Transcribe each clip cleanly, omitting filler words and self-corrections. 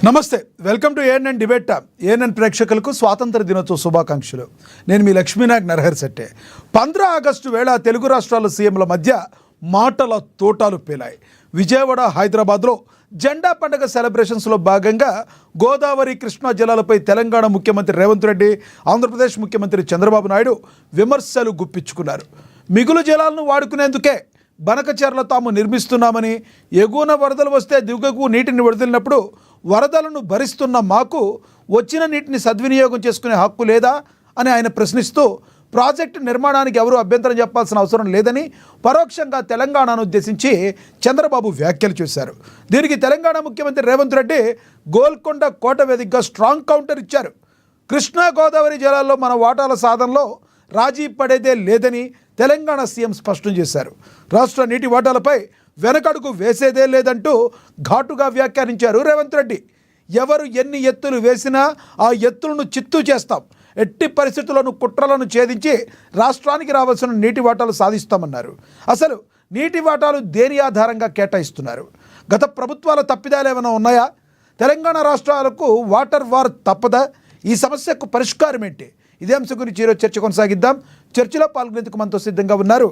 నమస్తే, welcome to ANN debate. ANN ప్రేక్షకులకు స్వాతంత్ర దినోత్సవ శుభాకాంక్షలు. నేను మీ లక్ష్మీనాయక్ నరహరి శెట్టే. 15 ఆగస్టు వేళ తెలుగు రాష్ట్రాల సీఎంల మధ్య మాటల తోటాలు పేలాయి. విజయవాడ, హైదరాబాద్లో జెండా పండుగ సెలబ్రేషన్స్లో భాగంగా గోదావరి, కృష్ణా జలాలపై తెలంగాణ ముఖ్యమంత్రి రేవంత్ రెడ్డి, ఆంధ్రప్రదేశ్ ముఖ్యమంత్రి చంద్రబాబు నాయుడు విమర్శలు గుప్పించుకున్నారు. మిగులు జలాలను వాడుకునేందుకే బనకచెర్ల తాము నిర్మిస్తున్నామని, ఎగువన వరదలు వస్తే దిగువకు నీటిని విడుదలైనప్పుడు వరదలను భరిస్తున్న మాకు వచ్చిన నీటిని సద్వినియోగం చేసుకునే హక్కు లేదా అని ఆయన ప్రశ్నిస్తూ, ప్రాజెక్టు నిర్మాణానికి ఎవరూ అభ్యంతరం చెప్పాల్సిన అవసరం లేదని పరోక్షంగా తెలంగాణను ఉద్దేశించి చంద్రబాబు వ్యాఖ్యలు చేశారు. దీనికి తెలంగాణ ముఖ్యమంత్రి రేవంత్ రెడ్డి గోల్కొండ కోట వేదికగా స్ట్రాంగ్ కౌంటర్ ఇచ్చారు. కృష్ణా గోదావరి జలాల్లో మన వాటాల సాధనలో రాజీ పడేదే లేదని తెలంగాణ సీఎం స్పష్టం చేశారు. రాష్ట్ర నీటి వాటాలపై వెనకడుగు వేసేదే లేదంటూ ఘాటుగా వ్యాఖ్యానించారు రేవంత్ రెడ్డి. ఎవరు ఎన్ని ఎత్తులు వేసినా ఆ ఎత్తులను చిత్తు చేస్తాం, ఎట్టి పరిస్థితులను కుట్రలను ఛేదించి రాష్ట్రానికి రావాల్సిన నీటి వాటాలు సాధిస్తామన్నారు. అసలు నీటి వాటాలు దేని ఆధారంగా కేటాయిస్తున్నారు? గత ప్రభుత్వాల తప్పిదాలు ఏమైనా ఉన్నాయా? తెలంగాణ రాష్ట్రాలకు వాటర్ వార్ తప్పదా? ఈ సమస్యకు పరిష్కారం ఏంటి? ఇదే అంశం గురించి ఈరోజు చర్చ కొనసాగిద్దాం. చర్చలో పాల్గొనేందుకు మనతో సిద్ధంగా ఉన్నారు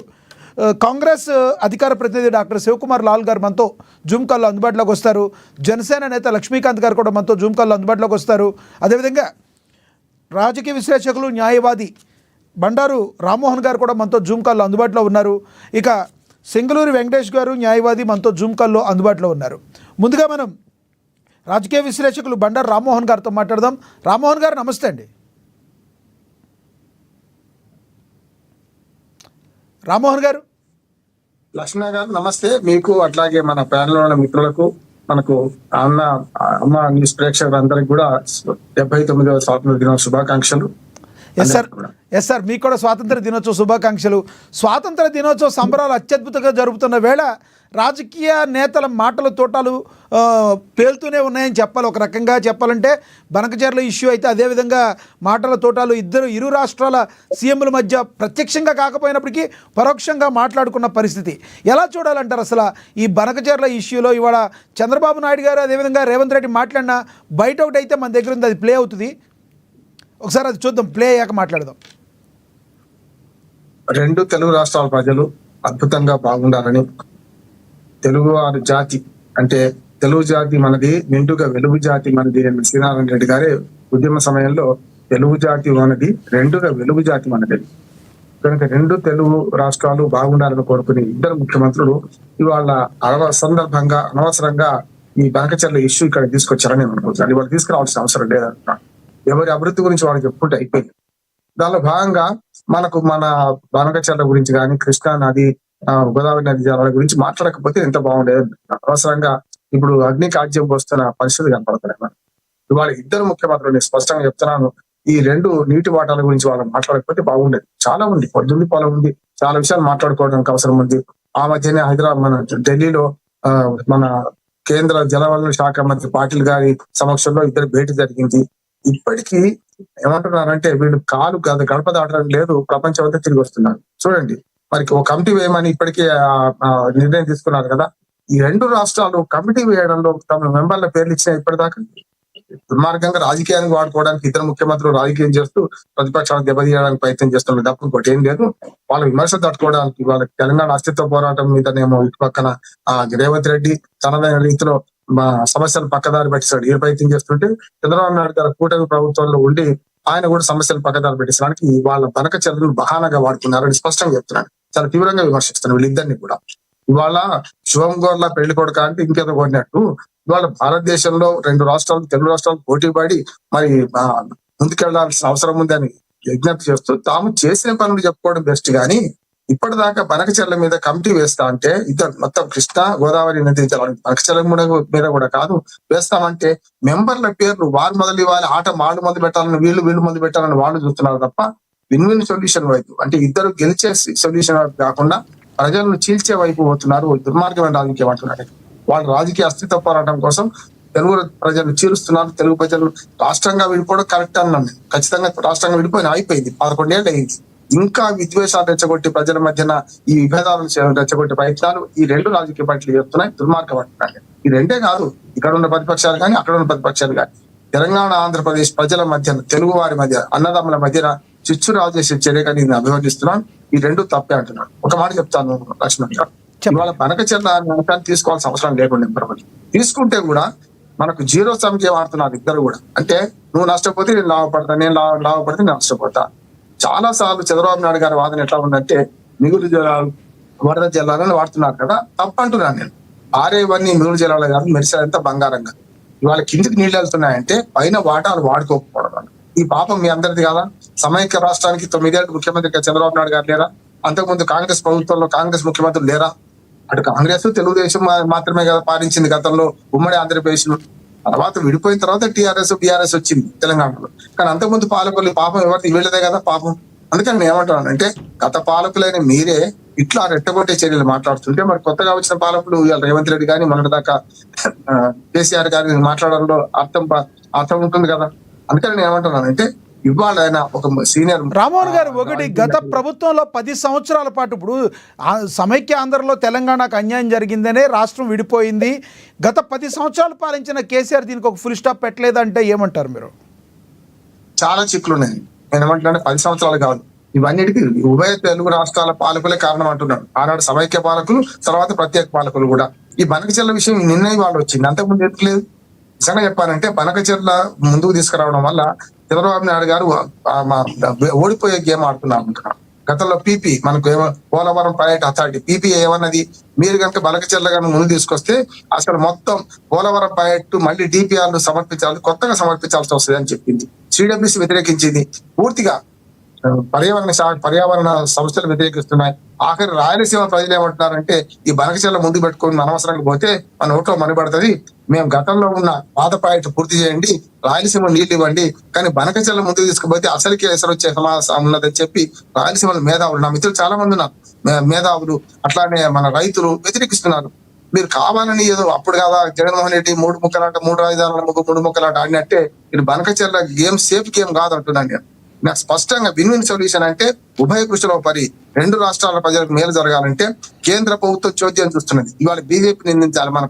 కాంగ్రెస్ అధికార ప్రతినిధి డాక్టర్ శివకుమార్ లాల్ గారు మనతో జూమ్ కాల్లో అందుబాటులోకి వస్తారు. జనసేన నేత లక్ష్మీకాంత్ గారు కూడా మనతో జూమ్ కాల్లో అందుబాటులోకి వస్తారు. అదేవిధంగా రాజకీయ విశ్లేషకులు, న్యాయవాది బండారు రామ్మోహన్ గారు కూడా మనతో జూమ్ కాల్లో అందుబాటులో ఉన్నారు. ఇక సింగళూరు వెంకటేష్ గారు, న్యాయవాది మనతో జూమ్ కాల్లో అందుబాటులో ఉన్నారు. ముందుగా మనం రాజకీయ విశ్లేషకులు బండారు రామ్మోహన్ గారితో మాట్లాడదాం. రామ్మోహన్ గారు నమస్తే అండి. రామ్మోహన్ గారు. లక్ష్మణ గారు నమస్తే. మీకు అట్లాగే మన ప్యానెల్ ఉన్న మిత్రులకు, మనకు అమ్మ న్యూస్ ప్రేక్షకులందరికీ కూడా 79వ స్వాతంత్ర దినోత్సవ శుభాకాంక్షలు. ఎస్ సార్, మీకు కూడా స్వాతంత్ర దినోత్సవ శుభాకాంక్షలు. స్వాతంత్ర దినోత్సవ సంబరాలు అత్యద్భుతంగా జరుపుతున్న వేళ రాజకీయ నేతల మాటల తోటాలు పేలుతూనే ఉన్నాయని చెప్పాలి. ఒక రకంగా చెప్పాలంటే బనకచెర్ల ఇష్యూ అయితే, అదేవిధంగా మాటల తోటాలు ఇరు రాష్ట్రాల సీఎంల మధ్య ప్రత్యక్షంగా కాకపోయినప్పటికీ పరోక్షంగా మాట్లాడుకున్న పరిస్థితి. ఎలా చూడాలంటారు అసలు ఈ బనకచెర్ల ఇష్యూలో? ఇవాళ చంద్రబాబు నాయుడు గారు, అదేవిధంగా రేవంత్ రెడ్డి మాట్లాడినా బయట ఒకటి అయితే మన దగ్గర ఉంది, అది ప్లే అవుతుంది. ఒకసారి అది చూద్దాం, ప్లే అయ్యాక మాట్లాడదాం. రెండు తెలుగు రాష్ట్రాల ప్రజలు అద్భుతంగా బాగుండాలని, తెలుగు వారి జాతి అంటే తెలుగు జాతి మనది, నిండుగా వెలుగు జాతి మనది అని శ్రీనారాయణ రెడ్డి గారే ఉద్యమ సమయంలో తెలుగు జాతి మనది, రెండుగా వెలుగు జాతి మనది కనుక రెండు తెలుగు రాష్ట్రాలు బాగుండాలని కోరుకునే ఇద్దరు ముఖ్యమంత్రులు ఇవాళ సందర్భంగా అనవసరంగా ఈ బనకచెర్ల ఇష్యూ ఇక్కడ తీసుకొచ్చారని నేను అనుకుంటున్నాను. ఇవాళ తీసుకురావాల్సిన అవసరం లేదంటున్నాను. ఎవరి అభివృద్ధి గురించి వాళ్ళు చెప్పుకుంటే అయిపోయింది. దానిలో భాగంగా మనకు మన బనకచెర్ల గురించి కానీ, కృష్ణా నది, గోదావరి నది జలాల గురించి మాట్లాడకపోతే ఎంత బాగుండేది. అనవసరంగా ఇప్పుడు అగ్ని కాజ్యం వస్తున్న పరిస్థితి కనపడుతున్నాయి. ఇవాళ ఇద్దరు ముఖ్యమంత్రులు, నేను స్పష్టంగా చెప్తున్నాను, ఈ రెండు నీటి వాటాల గురించి వాళ్ళు మాట్లాడకపోతే బాగుండేది. చాలా ఉంది, పొద్దుంది పొలం ఉంది, చాలా విషయాలు మాట్లాడుకోవడానికి అవసరం ఉంది. ఆ మధ్యనే హైదరాబాద్ మన ఢిల్లీలో మన కేంద్ర జలవనరుల శాఖ మంత్రి పాటిల్ గారి సమక్షంలో ఇద్దరు భేటీ జరిగింది. ఇప్పటికీ ఏమంటున్నారంటే వీళ్ళు కాలు గడప దాటడం లేదు, ప్రపంచం అంతా తిరిగి వస్తున్నారు. చూడండి, మరి ఒక కమిటీ వేయమని ఇప్పటికే నిర్ణయం తీసుకున్నారు కదా. ఈ రెండు రాష్ట్రాలు కమిటీ వేయడంలో తమ మెంబర్ల పేర్లు ఇచ్చిన ఇప్పటిదాకా దుర్మార్గంగా రాజకీయానికి వాడుకోవడానికి ఇద్దరు ముఖ్యమంత్రులు రాజకీయం చేస్తూ ప్రతిపక్షాలను దెబ్బతీయడానికి ప్రయత్నం చేస్తున్న తప్ప ఇంకోటి ఏం లేదు. వాళ్ళ విమర్శ తట్టుకోవడానికి, వాళ్ళ తెలంగాణ అస్తిత్వ పోరాటం మీదనేమో ఇటు పక్కన రేవంత్ రెడ్డి తనదైన రీతిలో సమస్యలు పక్కదారి పెట్టిస్తాడు, ఏ ప్రయత్నం చేస్తుంటే చంద్రబాబు నాయుడు గారు కూటమి ప్రభుత్వంలో ఉండి ఆయన కూడా సమస్యలు పక్కదారి పెట్టించడానికి వాళ్ళ బనకచెర్లను బహానాగా వాడుతున్నారని స్పష్టంగా చెప్తున్నాను. చాలా తీవ్రంగా విమర్శిస్తున్నాను వీళ్ళిద్దరిని కూడా. ఇవాళ శుభం గోర్లా పెళ్లి కొడుక అంటే ఇంకేదో కొడినట్టు ఇవాళ భారతదేశంలో రెండు రాష్ట్రాలు, తెలుగు రాష్ట్రాలు పోటీ పడి మరి ముందుకెళ్లాల్సిన అవసరం ఉంది అని విజ్ఞప్తి చేస్తూ తాము చేసిన పనులు చెప్పుకోవడం బెస్ట్. గానీ ఇప్పటిదాకా బనకచెర్ల మీద కమిటీ వేస్తా అంటే ఇద్దరు మొత్తం కృష్ణా గోదావరి నది బనకచెర్ల మీద కూడా కాదు వేస్తామంటే మెంబర్ల పేర్లు వారు మొదలు ఇవ్వాలి, ఆట వాళ్ళు మొదలు పెట్టాలని వీళ్ళు మొదలు పెట్టాలని వాళ్ళు చూస్తున్నారు తప్ప విన్ విన్ సొల్యూషన్ వైపు అంటే ఇద్దరు గెలిచే సొల్యూషన్ వైపు కాకుండా ప్రజలను చీల్చే వైపు పోతున్నారు. దుర్మార్గమైన రాజకీయం అంటున్నారు. వాళ్ళు రాజకీయ అస్తిత్వ పోరాటం కోసం తెలుగు ప్రజలు చీలుస్తున్నారు. తెలుగు ప్రజలు రాష్ట్రంగా విడిపోవడం కరెక్ట్ అన్నాను. ఖచ్చితంగా రాష్ట్రంగా విడిపోయిన అయిపోయింది, 11 ఏళ్ళు అయింది. ఇంకా విద్వేషాలు రెచ్చగొట్టి ప్రజల మధ్యన ఈ విభేదాలను రెచ్చగొట్టే ప్రయత్నాలు ఈ రెండు రాజకీయ పార్టీలు చేస్తున్నాయి. దుర్మార్గం అంటున్నాయి. ఈ రెండే కాదు, ఇక్కడ ఉన్న ప్రతిపక్షాలు కానీ అక్కడ ఉన్న ప్రతిపక్షాలు కానీ తెలంగాణ ఆంధ్రప్రదేశ్ ప్రజల మధ్య, తెలుగు వారి మధ్య, అన్నదమ్ముల మధ్య చిచ్చు రాజు చేసే చర్యగా నేను అభివర్ణిస్తున్నాను. ఈ రెండు తప్పే అంటున్నాను. ఒక మాట చెప్తాను లక్ష్మణ్ గారు, ఇవాళ బనకచెర్ల అంశాన్ని తీసుకోవాల్సిన అవసరం లేకుండా తీసుకుంటే కూడా మనకు జీరో సమ్ గేమ్ ఆడుతున్నారు ఇద్దరు కూడా. అంటే నువ్వు నష్టపోతే నేను లాభపడతా, నేను లాభపడితే నేను నష్టపోతా. చాలా సార్లు చంద్రబాబు నాయుడు గారి వాదన ఎట్లా ఉందంటే మిగులు జలాలు, వరద జలాలను వాడుతున్నారు కదా, తప్పంటున్నాను నేను. ఆరేవన్నీ మిగులు జలాలు కాదు, మెరిసేదంతా బంగారంగా. ఇవాళ కిందికి నీళ్ళు వెళ్తున్నాయంటే పైన వాటాలు వాడుకోకపోవడం. ఈ పాపం మీ అందరిది కదా. సమైక్య రాష్ట్రానికి 9 ఏళ్ళు ముఖ్యమంత్రిగా చంద్రబాబు నాయుడు గారు లేరా? అంతకుముందు కాంగ్రెస్ ప్రభుత్వంలో కాంగ్రెస్ ముఖ్యమంత్రులు లేరా? అటు కాంగ్రెస్ తెలుగుదేశం మాత్రమే కదా పాలించింది గతంలో ఉమ్మడి ఆంధ్రప్రదేశ్ లో. తర్వాత విడిపోయిన తర్వాత టీఆర్ఎస్ బీఆర్ఎస్ వచ్చింది తెలంగాణలో. కానీ అంతకుముందు పాలకులు పాపం ఎవరిది వీళ్ళదే కదా పాపం. అందుకని నేను ఏమంటానంటే గత పాలకులైన మీరే ఇట్లా రెట్టగొట్టే చర్యలు మాట్లాడుతుంటే మరి కొత్తగా వచ్చిన పాలకులు రేవంత్ రెడ్డి గాని మొన్నటిదాకా కేసీఆర్ గారిని మాట్లాడడంలో అర్థం ఉంటుంది కదా. అందుకని నేను ఏమంటున్నానంటే ఇవాళ ఆయన ఒక సీనియర్ రామ్మోహన్ గారు, ఒకటి గత ప్రభుత్వంలో 10 సంవత్సరాల పాటు ఇప్పుడు సమైక్య ఆంధ్రలో తెలంగాణకు అన్యాయం జరిగిందనే రాష్ట్రం విడిపోయింది. గత 10 సంవత్సరాలు పాలించిన కేసీఆర్ దీనికి ఒక ఫుల్ స్టాప్ పెట్టలేదంటే ఏమంటారు మీరు? చాలా చిక్కులు ఉన్నాయి. నేను ఏమంటున్నాను, 10 సంవత్సరాలు కాదు, ఇవన్నిటికీ ఉభయ తెలుగు రాష్ట్రాల పాలకులే కారణం అంటున్నాడు. ఆనాడు సమైక్య పాలకులు, తర్వాత ప్రత్యేక పాలకులు కూడా. ఈ బనకచెర్ల విషయం నిన్న వాళ్ళు వచ్చింది, అంతకుముందు ఎట్లేదు. నిజంగా చెప్పాలంటే బనకచెర్ల ముందుకు తీసుకురావడం వల్ల చంద్రబాబు నాయుడు గారు ఓడిపోయే గేమ్ ఆడుతున్నారు అనుకుంటున్నాను. గతంలో పీపీ మనకు పోలవరం ప్రాజెక్ట్ అథారిటీ పీపీ ఏమన్నది, మీరు కనుక బనకచెర్ల గారిని ముందు తీసుకొస్తే అసలు మొత్తం పోలవరం ప్రాజెక్టు మళ్ళీ డిపిఆర్లు కొత్తగా సమర్పించాల్సి వస్తుంది అని చెప్పింది. సిడబ్ల్యూసీ వ్యతిరేకించింది పూర్తిగా. పర్యావరణ సంస్థలు వ్యతిరేకిస్తున్నాయి. ఆఖరి రాయలసీమ ప్రజలు ఏమంటున్నారంటే ఈ బనకచెర్ల ముందు పెట్టుకొని అనవసరంగా పోతే మన ఓట్లో మనుబడుతుంది, మేము గతంలో ఉన్న పాత ప్రాజెక్టు పూర్తి చేయండి, రాయలసీమ నీళ్లు ఇవ్వండి, కానీ బనకచెర్ల ముందుకు తీసుకుపోతే అసలుకే ఎసరు వచ్చే సమావేశం ఉన్నదని చెప్పి రాయలసీమలో మేధావులు, నా మిత్రులు చాలా మంది ఉన్నారు మేధావులు, అట్లానే మన రైతులు వ్యతిరేకిస్తున్నారు. మీరు కావాలని ఏదో అప్పుడు కదా జగన్మోహన్ రెడ్డి 3 ముక్కలాట 3 రాజధానుల 3 ముక్కలాట ఆడినట్టే ఇది బనకచెర్ల గేమ్ సేఫ్ గేమ్ కాదు అంటున్నాను నేను. నాకు స్పష్టంగా విన్ సొల్యూషన్ అంటే ఉభయ కృషిలో పరి 2 రాష్ట్రాల ప్రజలకు మేలు జరగాలంటే కేంద్ర ప్రభుత్వం చోద్యం చూస్తున్నది. ఇవాళ బీజేపీ నిందించాలి. మన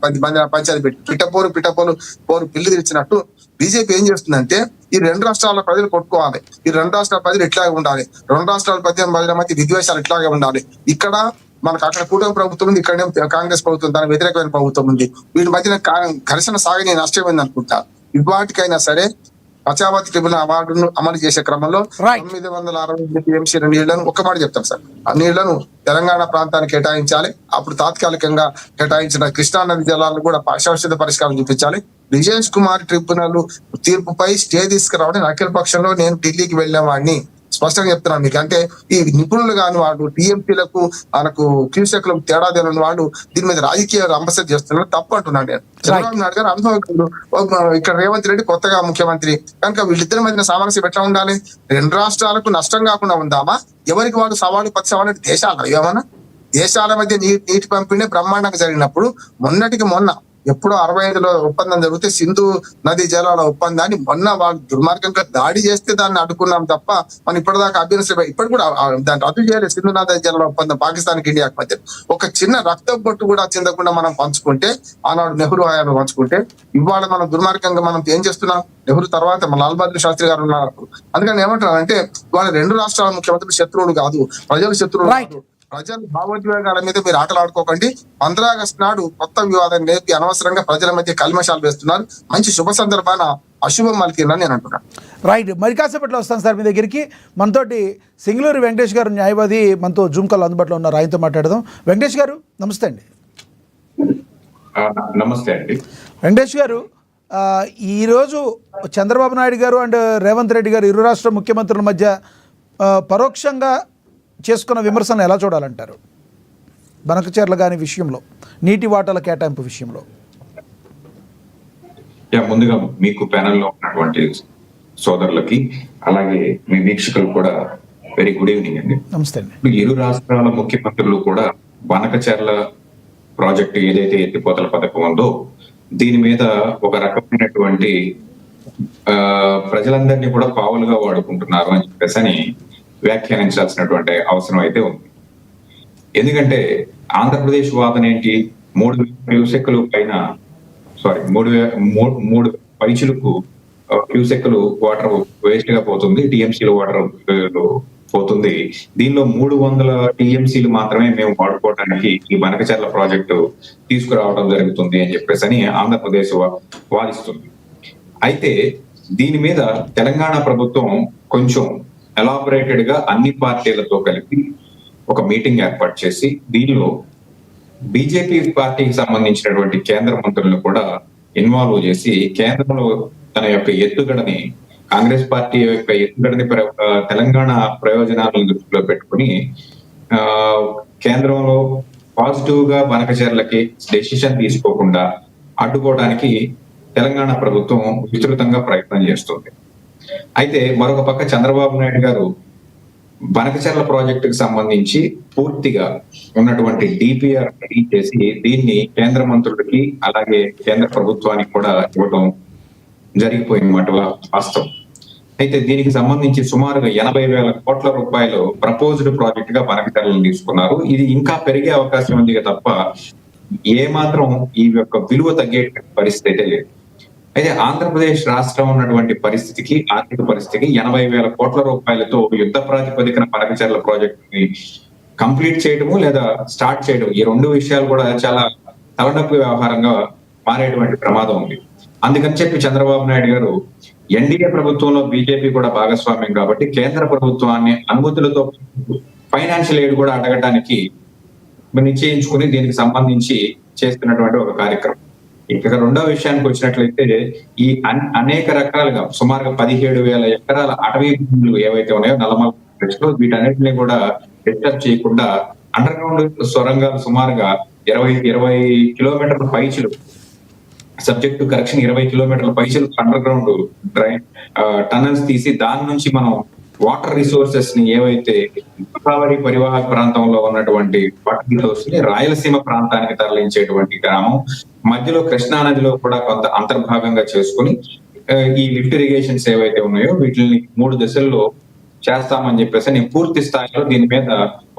పంచాయతీ పెట్టి పిట్టపోరు పిల్లి తెరిచినట్టు బీజేపీ ఏం చేస్తుందంటే ఈ 2 రాష్ట్రాల ప్రజలు కొట్టుకోవాలి, ఈ 2 రాష్ట్రాల ప్రజలు ఇట్లాగే ఉండాలి, 2 రాష్ట్రాల ప్రజల మధ్య విద్వేషాలు ఇట్లాగే ఉండాలి. ఇక్కడ మనకు అక్కడ కూటమి ప్రభుత్వం ఉంది, ఇక్కడ కాంగ్రెస్ ప్రభుత్వం దానికి వ్యతిరేకమైన ప్రభుత్వం ఉంది. వీటి మధ్యన ఘర్షణ సాగని నష్టమైంది అనుకుంటా. ఇవాటికైనా సరే పచావతి ట్రిబ్యునల్ అవార్డును అమలు చేసే క్రమంలో 960 టీఎంసీ నీళ్లను ఒక్క మాట చెప్తాను సార్, ఆ నీళ్లను తెలంగాణ ప్రాంతానికి కేటాయించాలి. అప్పుడు తాత్కాలికంగా కేటాయించిన కృష్ణానది జలాలను కూడా శాశ్వత పరిష్కారం చూపించాలి. విజేష్ కుమార్ ట్రిబ్యునల్ తీర్పుపై స్టే తీసుకురావడం అఖిల పక్షంలో నేను ఢిల్లీకి వెళ్ళేవాడిని స్పష్టంగా చెప్తున్నాను మీకు. అంటే ఈ నిపుణులు కాని వాడు టీఎంపీలకు మనకు క్యూసెక్లకు తేడా తెలియని వాడు దీని మీద రాజకీయ అంబసర్ చేస్తున్నారు, తప్పు అంటున్నాను నేను. చంద్రబాబు నాయుడు గారు అనుభవజ్ఞుడు, ఇక్కడ రేవంత్ రెడ్డి కొత్తగా ముఖ్యమంత్రి కనుక వీళ్ళిద్దరి మధ్యన సామరస్యం ఎట్లా ఉండాలి? 2 రాష్ట్రాలకు నష్టం కాకుండా ఉందామా? ఎవరికి వాడు సవాలు 10 సవాలు దేశాలు ఏమన్నా దేశాల మధ్య నీటి పంపిణీ బ్రహ్మాండంగా జరిగినప్పుడు మొన్నటికి మొన్న ఎప్పుడో 65లో ఒప్పందం జరిగితే సింధు నది జలాల ఒప్పందాన్ని మొన్న వాళ్ళు దుర్మార్గంగా దాడి చేస్తే దాన్ని అడ్డుకున్నాం తప్ప మనం ఇప్పటిదాకా ఇప్పుడు కూడా దాన్ని రద్దు చేయలేదు. సింధు నది జలాల ఒప్పందం పాకిస్తాన్కి ఇండియాకి మధ్య ఒక చిన్న రక్త బొట్టు కూడా చెందకుండా మనం పంచుకుంటే, ఆనాడు నెహ్రూ హయాంలో పంచుకుంటే, ఇవాళ మనం దుర్మార్గంగా మనం ఏం చేస్తున్నాం? నెహ్రూ తర్వాత మన లాల్ బహదూర్ శాస్త్రి గారు ఉన్నారు. అందుకని ఏమంటున్నారంటే వాళ్ళ 2 రాష్ట్రాల ముఖ్యమంత్రులు శత్రువులు కాదు, ప్రజలు శత్రువులు కాదు. ప్రజల భావోద్వేగాల మీద మీరు ఆటలు ఆడుకోకండి. 15 ఆగస్టు నాడు కొత్త వివాదం లేపి అనవసరంగా ప్రజల మధ్య కల్మషాలు వేస్తున్నారు. మంచి శుభ సందర్భాన అశుభం మలికిందని నేను అంటున్నాను. రైట్, మరి కాసేపట్లో వస్తాను సార్ మీ దగ్గరికి. మనతోటి సింగళూరు వెంకటేష్ గారు న్యాయవాది మనతో జూమ్ కాల్ అందుబాటులో ఉన్నారు, ఆయనతో మాట్లాడదాం. వెంకటేష్ గారు నమస్తే అండి. నమస్తే అండి. వెంకటేష్ గారు, ఈరోజు చంద్రబాబు నాయుడు గారు అండ్ రేవంత్ రెడ్డి గారు 2 రాష్ట్ర ముఖ్యమంత్రుల మధ్య పరోక్షంగా చేసుకున్న విమర్శను ఎలా చూడాలంటారు? బనకచెర్ల గాని విషయంలో, నీటి వాటాల కేటాయింపు విషయంలో. ముందుగా మీకు ప్యానెల్లో ఉన్నటువంటి సోదరులకి అలాగే మీ వీక్షకులు కూడా వెరీ గుడ్ ఈవినింగ్ అండి. నమస్తే అండి. 2 రాష్ట్రాల ముఖ్యమంత్రులు కూడా బనకచెర్ల ప్రాజెక్టు ఏదైతే ఎత్తిపోతల పథకం ఉందో దీని మీద ఒక రకమైనటువంటి ప్రజలందరినీ కూడా పావులుగా వాడుకుంటున్నారు అని చెప్పేసి వ్యాఖ్యానించాల్సినటువంటి అవసరం అయితే ఉంది. ఎందుకంటే ఆంధ్రప్రదేశ్ వాదన ఏంటి? 3,000 క్యూసెక్కుల పైన సారీ 3 పైచులకు క్యూసెక్లు వాటర్ వేస్ట్ గా పోతుంది, టీఎంసీలు వాటర్ పోతుంది. దీనిలో 300 టీఎంసీలు మాత్రమే మేము వాడుకోవడానికి ఈ బనకచెర్ల ప్రాజెక్టు తీసుకురావడం జరుగుతుంది అని చెప్పేసి ఆంధ్రప్రదేశ్ వాదిస్తుంది. అయితే దీని మీద తెలంగాణ ప్రభుత్వం కొంచెం ఎలాబొరేటెడ్ గా అన్ని పార్టీలతో కలిపి ఒక మీటింగ్ ఏర్పాటు చేసి దీనిలో బీజేపీ పార్టీకి సంబంధించినటువంటి కేంద్ర మంత్రులను కూడా ఇన్వాల్వ్ చేసి కేంద్రంలో తన యొక్క ఎత్తుగడని, కాంగ్రెస్ పార్టీ యొక్క ఎత్తుగడని తెలంగాణ ప్రయోజనాలను దృష్టిలో పెట్టుకుని కేంద్రంలో పాజిటివ్ గా బనకచెర్లకి డెసిషన్ తీసుకోకుండా అడ్డుకోవడానికి తెలంగాణ ప్రభుత్వం విస్తృతంగా ప్రయత్నం చేస్తుంది. అయితే మరొక పక్క చంద్రబాబు నాయుడు గారు బనకచెర్ల ప్రాజెక్టుకు సంబంధించి పూర్తిగా ఉన్నటువంటి డిపిఆర్ రెడీ చేసి దీన్ని కేంద్ర మంత్రులకి అలాగే కేంద్ర ప్రభుత్వానికి కూడా ఇవ్వడం జరిగిపోయినమాట వాస్తవం. అయితే దీనికి సంబంధించి సుమారుగా 80,000 కోట్ల రూపాయలు ప్రపోజ్డ్ ప్రాజెక్ట్ గా బనకచెర్లను తీసుకున్నారు. ఇది ఇంకా పెరిగే అవకాశం ఉంది తప్ప ఏ మాత్రం ఈ యొక్క విలువ తగ్గే పరిస్థితి అయితే లేదు. అయితే ఆంధ్రప్రదేశ్ రాష్ట్రం ఉన్నటువంటి పరిస్థితికి, ఆర్థిక పరిస్థితికి 80,000 కోట్ల రూపాయలతో యుద్ధ ప్రాతిపదికన బనకచెర్ల ప్రాజెక్ట్ ని కంప్లీట్ చేయడము లేదా స్టార్ట్ చేయడం, ఈ 2 విషయాలు కూడా చాలా తలనొప్పి వ్యవహారంగా మారేటువంటి ప్రమాదం ఉంది. అందుకని చెప్పి చంద్రబాబు నాయుడు గారు ఎన్డీఏ ప్రభుత్వంలో బీజేపీ కూడా భాగస్వామ్యం కాబట్టి కేంద్ర ప్రభుత్వాన్ని అనుమతులతో ఫైనాన్షియల్ ఎయిడ్ కూడా అడగటానికి నిశ్చయించుకుని దీనికి సంబంధించి చేస్తున్నటువంటి ఒక కార్యక్రమం. ఇక రెండో విషయానికి వచ్చినట్లయితే ఈ అనేక రకాలుగా సుమారుగా 17,000 ఎకరాల అటవీ భూములు ఏవైతే ఉన్నాయో నల్లమల వీటన్నిటిని కూడా డిస్టర్బ్ చేయకుండా అండర్ గ్రౌండ్ సొరంగాలు సుమారుగా 20 కిలోమీటర్ల పైచులు, సబ్జెక్ట్ టు కరెక్షన్ 20 కిలోమీటర్ల పైచులు అండర్ గ్రౌండ్ టనల్స్ తీసి దాని నుంచి మనం వాటర్ రిసోర్సెస్ ని ఏవైతే గోదావరి పరివాహక ప్రాంతంలో ఉన్నటువంటి వాటర్ రిసోర్స్ ని రాయలసీమ ప్రాంతానికి తరలించేటువంటి గ్రామం, మధ్యలో కృష్ణా నదిలో కూడా కొంత అంతర్భాగంగా చేసుకుని ఈ లిఫ్ట్ ఇరిగేషన్స్ ఏవైతే ఉన్నాయో వీటిని 3 దశల్లో చేస్తామని చెప్పేసి నేను పూర్తి స్థాయిలో దీని మీద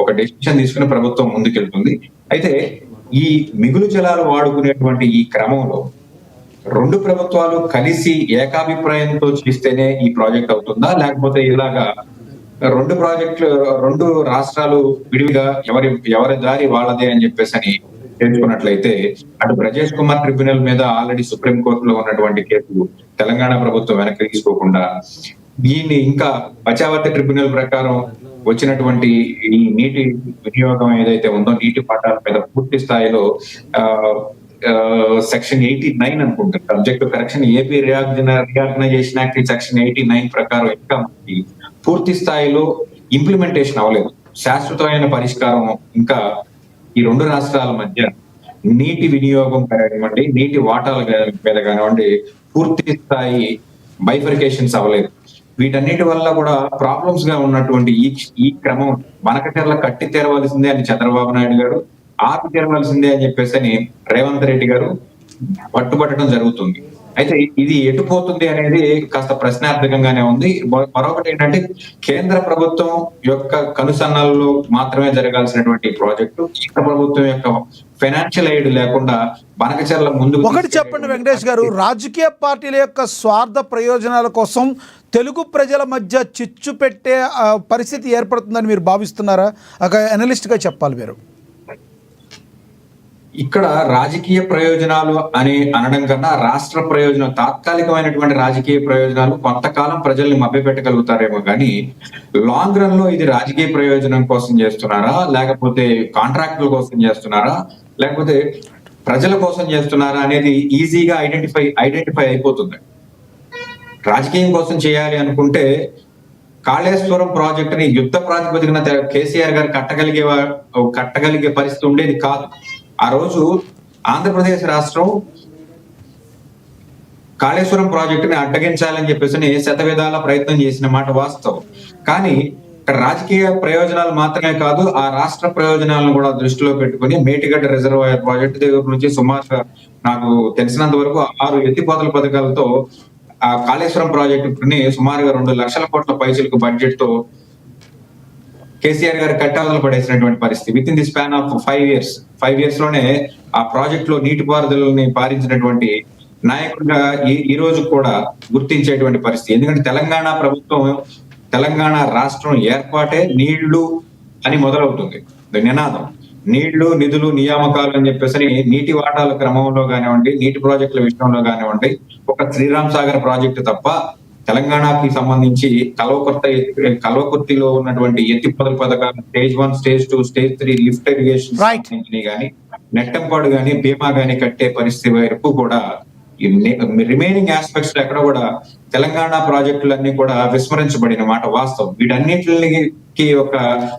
ఒక డెసిషన్ తీసుకుని ప్రభుత్వం ముందుకెళ్తుంది. అయితే ఈ మిగులు జలాలు వాడుకునేటువంటి ఈ క్రమంలో 2 ప్రభుత్వాలు కలిసి ఏకాభిప్రాయంతో చేస్తేనే ఈ ప్రాజెక్ట్ అవుతుందా, లేకపోతే ఇలాగా 2 రాష్ట్రాలు విడివిగా ఎవరి దారి వాళ్ళదే అని చెప్పేసి తెలుసుకున్నట్లయితే అటు బ్రజేష్ కుమార్ ట్రిబ్యునల్ మీద ఆల్రెడీ సుప్రీం కోర్టులో ఉన్నటువంటి కేసు తెలంగాణ ప్రభుత్వం వెనక్కి తీసుకోకుండా దీన్ని ఇంకా బచావతి ట్రిబ్యునల్ ప్రకారం వచ్చినటువంటి ఈ నీటి వినియోగం ఏదైతే ఉందో నీటి పట్టాల మీద పూర్తి స్థాయిలో సెక్షన్ 89 అనుకుంటారు, subject correction AP reorganisation act section 89 ప్రకారం ఇంకా పూర్తి స్థాయిలో ఇంప్లిమెంటేషన్ అవ్వలేదు. శాశ్వతమైన పరిష్కారం ఇంకా ఈ 2 రాష్ట్రాల మధ్య నీటి వినియోగం కానివ్వండి, నీటి వాటాల మీద కానివ్వండి పూర్తి స్థాయి బైఫర్కేషన్స్ అవ్వలేదు. వీటన్నిటి వల్ల కూడా ప్రాబ్లమ్స్ గా ఉన్నటువంటి ఈ క్రమం బనకచెర్ల కట్టి తెరవలసిందే అని చంద్రబాబు నాయుడు గారు, ఆపి తెరవలసిందే అని చెప్పేసి రేవంత్ రెడ్డి గారు పట్టుబట్టడం జరుగుతుంది. అయితే ఇది ఎటుపోతుంది అనేది కాస్త ప్రశ్నార్థకంగానే ఉంది. మరొకటి ఏంటంటే కేంద్ర ప్రభుత్వం యొక్క కనుసన్నల్లో మాత్రమే జరగాల్సినటువంటి ప్రాజెక్టు కేంద్ర ప్రభుత్వం యొక్క ఫైనాన్షియల్ ఎయిడ్ లేకుండా బనకచెర్ల ముందు. ఒకటి చెప్పండి వెంకటేష్ గారు, రాజకీయ పార్టీల యొక్క స్వార్థ ప్రయోజనాల కోసం తెలుగు ప్రజల మధ్య చిచ్చు పెట్టే పరిస్థితి ఏర్పడుతుందని మీరు భావిస్తున్నారా? ఒక అనలిస్ట్ గా చెప్పాలి మీరు. ఇక్కడ రాజకీయ ప్రయోజనాలు అని అనడం కన్నా రాష్ట్ర ప్రయోజనం, తాత్కాలికమైనటువంటి రాజకీయ ప్రయోజనాలు కొంతకాలం ప్రజల్ని మభ్యపెట్టగలుగుతారేమో కానీ లాంగ్ రన్ లో ఇది రాజకీయ ప్రయోజనం కోసం చేస్తున్నారా, లేకపోతే కాంట్రాక్టుల కోసం చేస్తున్నారా, లేకపోతే ప్రజల కోసం చేస్తున్నారా అనేది ఈజీగా ఐడెంటిఫై అయిపోతుంది. రాజకీయం కోసం చేయాలి అనుకుంటే కాళేశ్వరం ప్రాజెక్టుని యుద్ధ ప్రాతిపదికన కేసీఆర్ గారు కట్టగలిగే పరిస్థితి ఉండేది కాదు. ఆ రోజు ఆంధ్రప్రదేశ్ రాష్ట్రం కాళేశ్వరం ప్రాజెక్టుని అడ్డగించాలని చెప్పేసి శతవిధాల ప్రయత్నం చేసిన మాట వాస్తవం. కానీ రాజకీయ ప్రయోజనాలు మాత్రమే కాదు, ఆ రాష్ట్ర ప్రయోజనాలను కూడా దృష్టిలో పెట్టుకుని మేటిగడ్డ రిజర్వాయర్ ప్రాజెక్టు దగ్గర నుంచి సుమారుగా నాకు తెలిసినంత వరకు 6 ఎత్తిపోతల పథకాలతో ఆ కాళేశ్వరం ప్రాజెక్టుని సుమారుగా 2 లక్షల కోట్ల పైసలకు బడ్జెట్ తో కేసీఆర్ గారు కట్టాలను పడేసినటువంటి పరిస్థితి with in the span of 5 years లోనే ఆ ప్రాజెక్ట్ లో నీటిపారుదలని పారించినటువంటి నాయకుడిగా ఈ రోజు కూడా గుర్తించేటువంటి పరిస్థితి. ఎందుకంటే తెలంగాణ ప్రభుత్వం, తెలంగాణ రాష్ట్రం ఏర్పాటే నీళ్లు అని మొదలవుతుంది నినాదం. నీళ్లు, నిధులు, నియామకాలు అని చెప్పేసి నీటి వాటాల క్రమంలో కానివ్వండి, నీటి ప్రాజెక్టుల విషయంలో కానివ్వండి, ఒక శ్రీరామ్ సాగర్ ప్రాజెక్టు తప్ప తెలంగాణకి సంబంధించి కల్వకుర్తిలో ఉన్నటువంటి ఎత్తిపోతల పథకాలు stage 1, stage 2, stage 3 lift irrigation గానీ, నెట్టంపాడు గానీ, భీమా గానీ కట్టే పరిస్థితి వరకు కూడా రిమైనింగ్ ఆస్పెక్ట్స్ లో ఎక్కడ కూడా తెలంగాణ ప్రాజెక్టులన్నీ కూడా విస్మరించబడిన మాట వాస్తవం. వీటన్నిటికి ఒక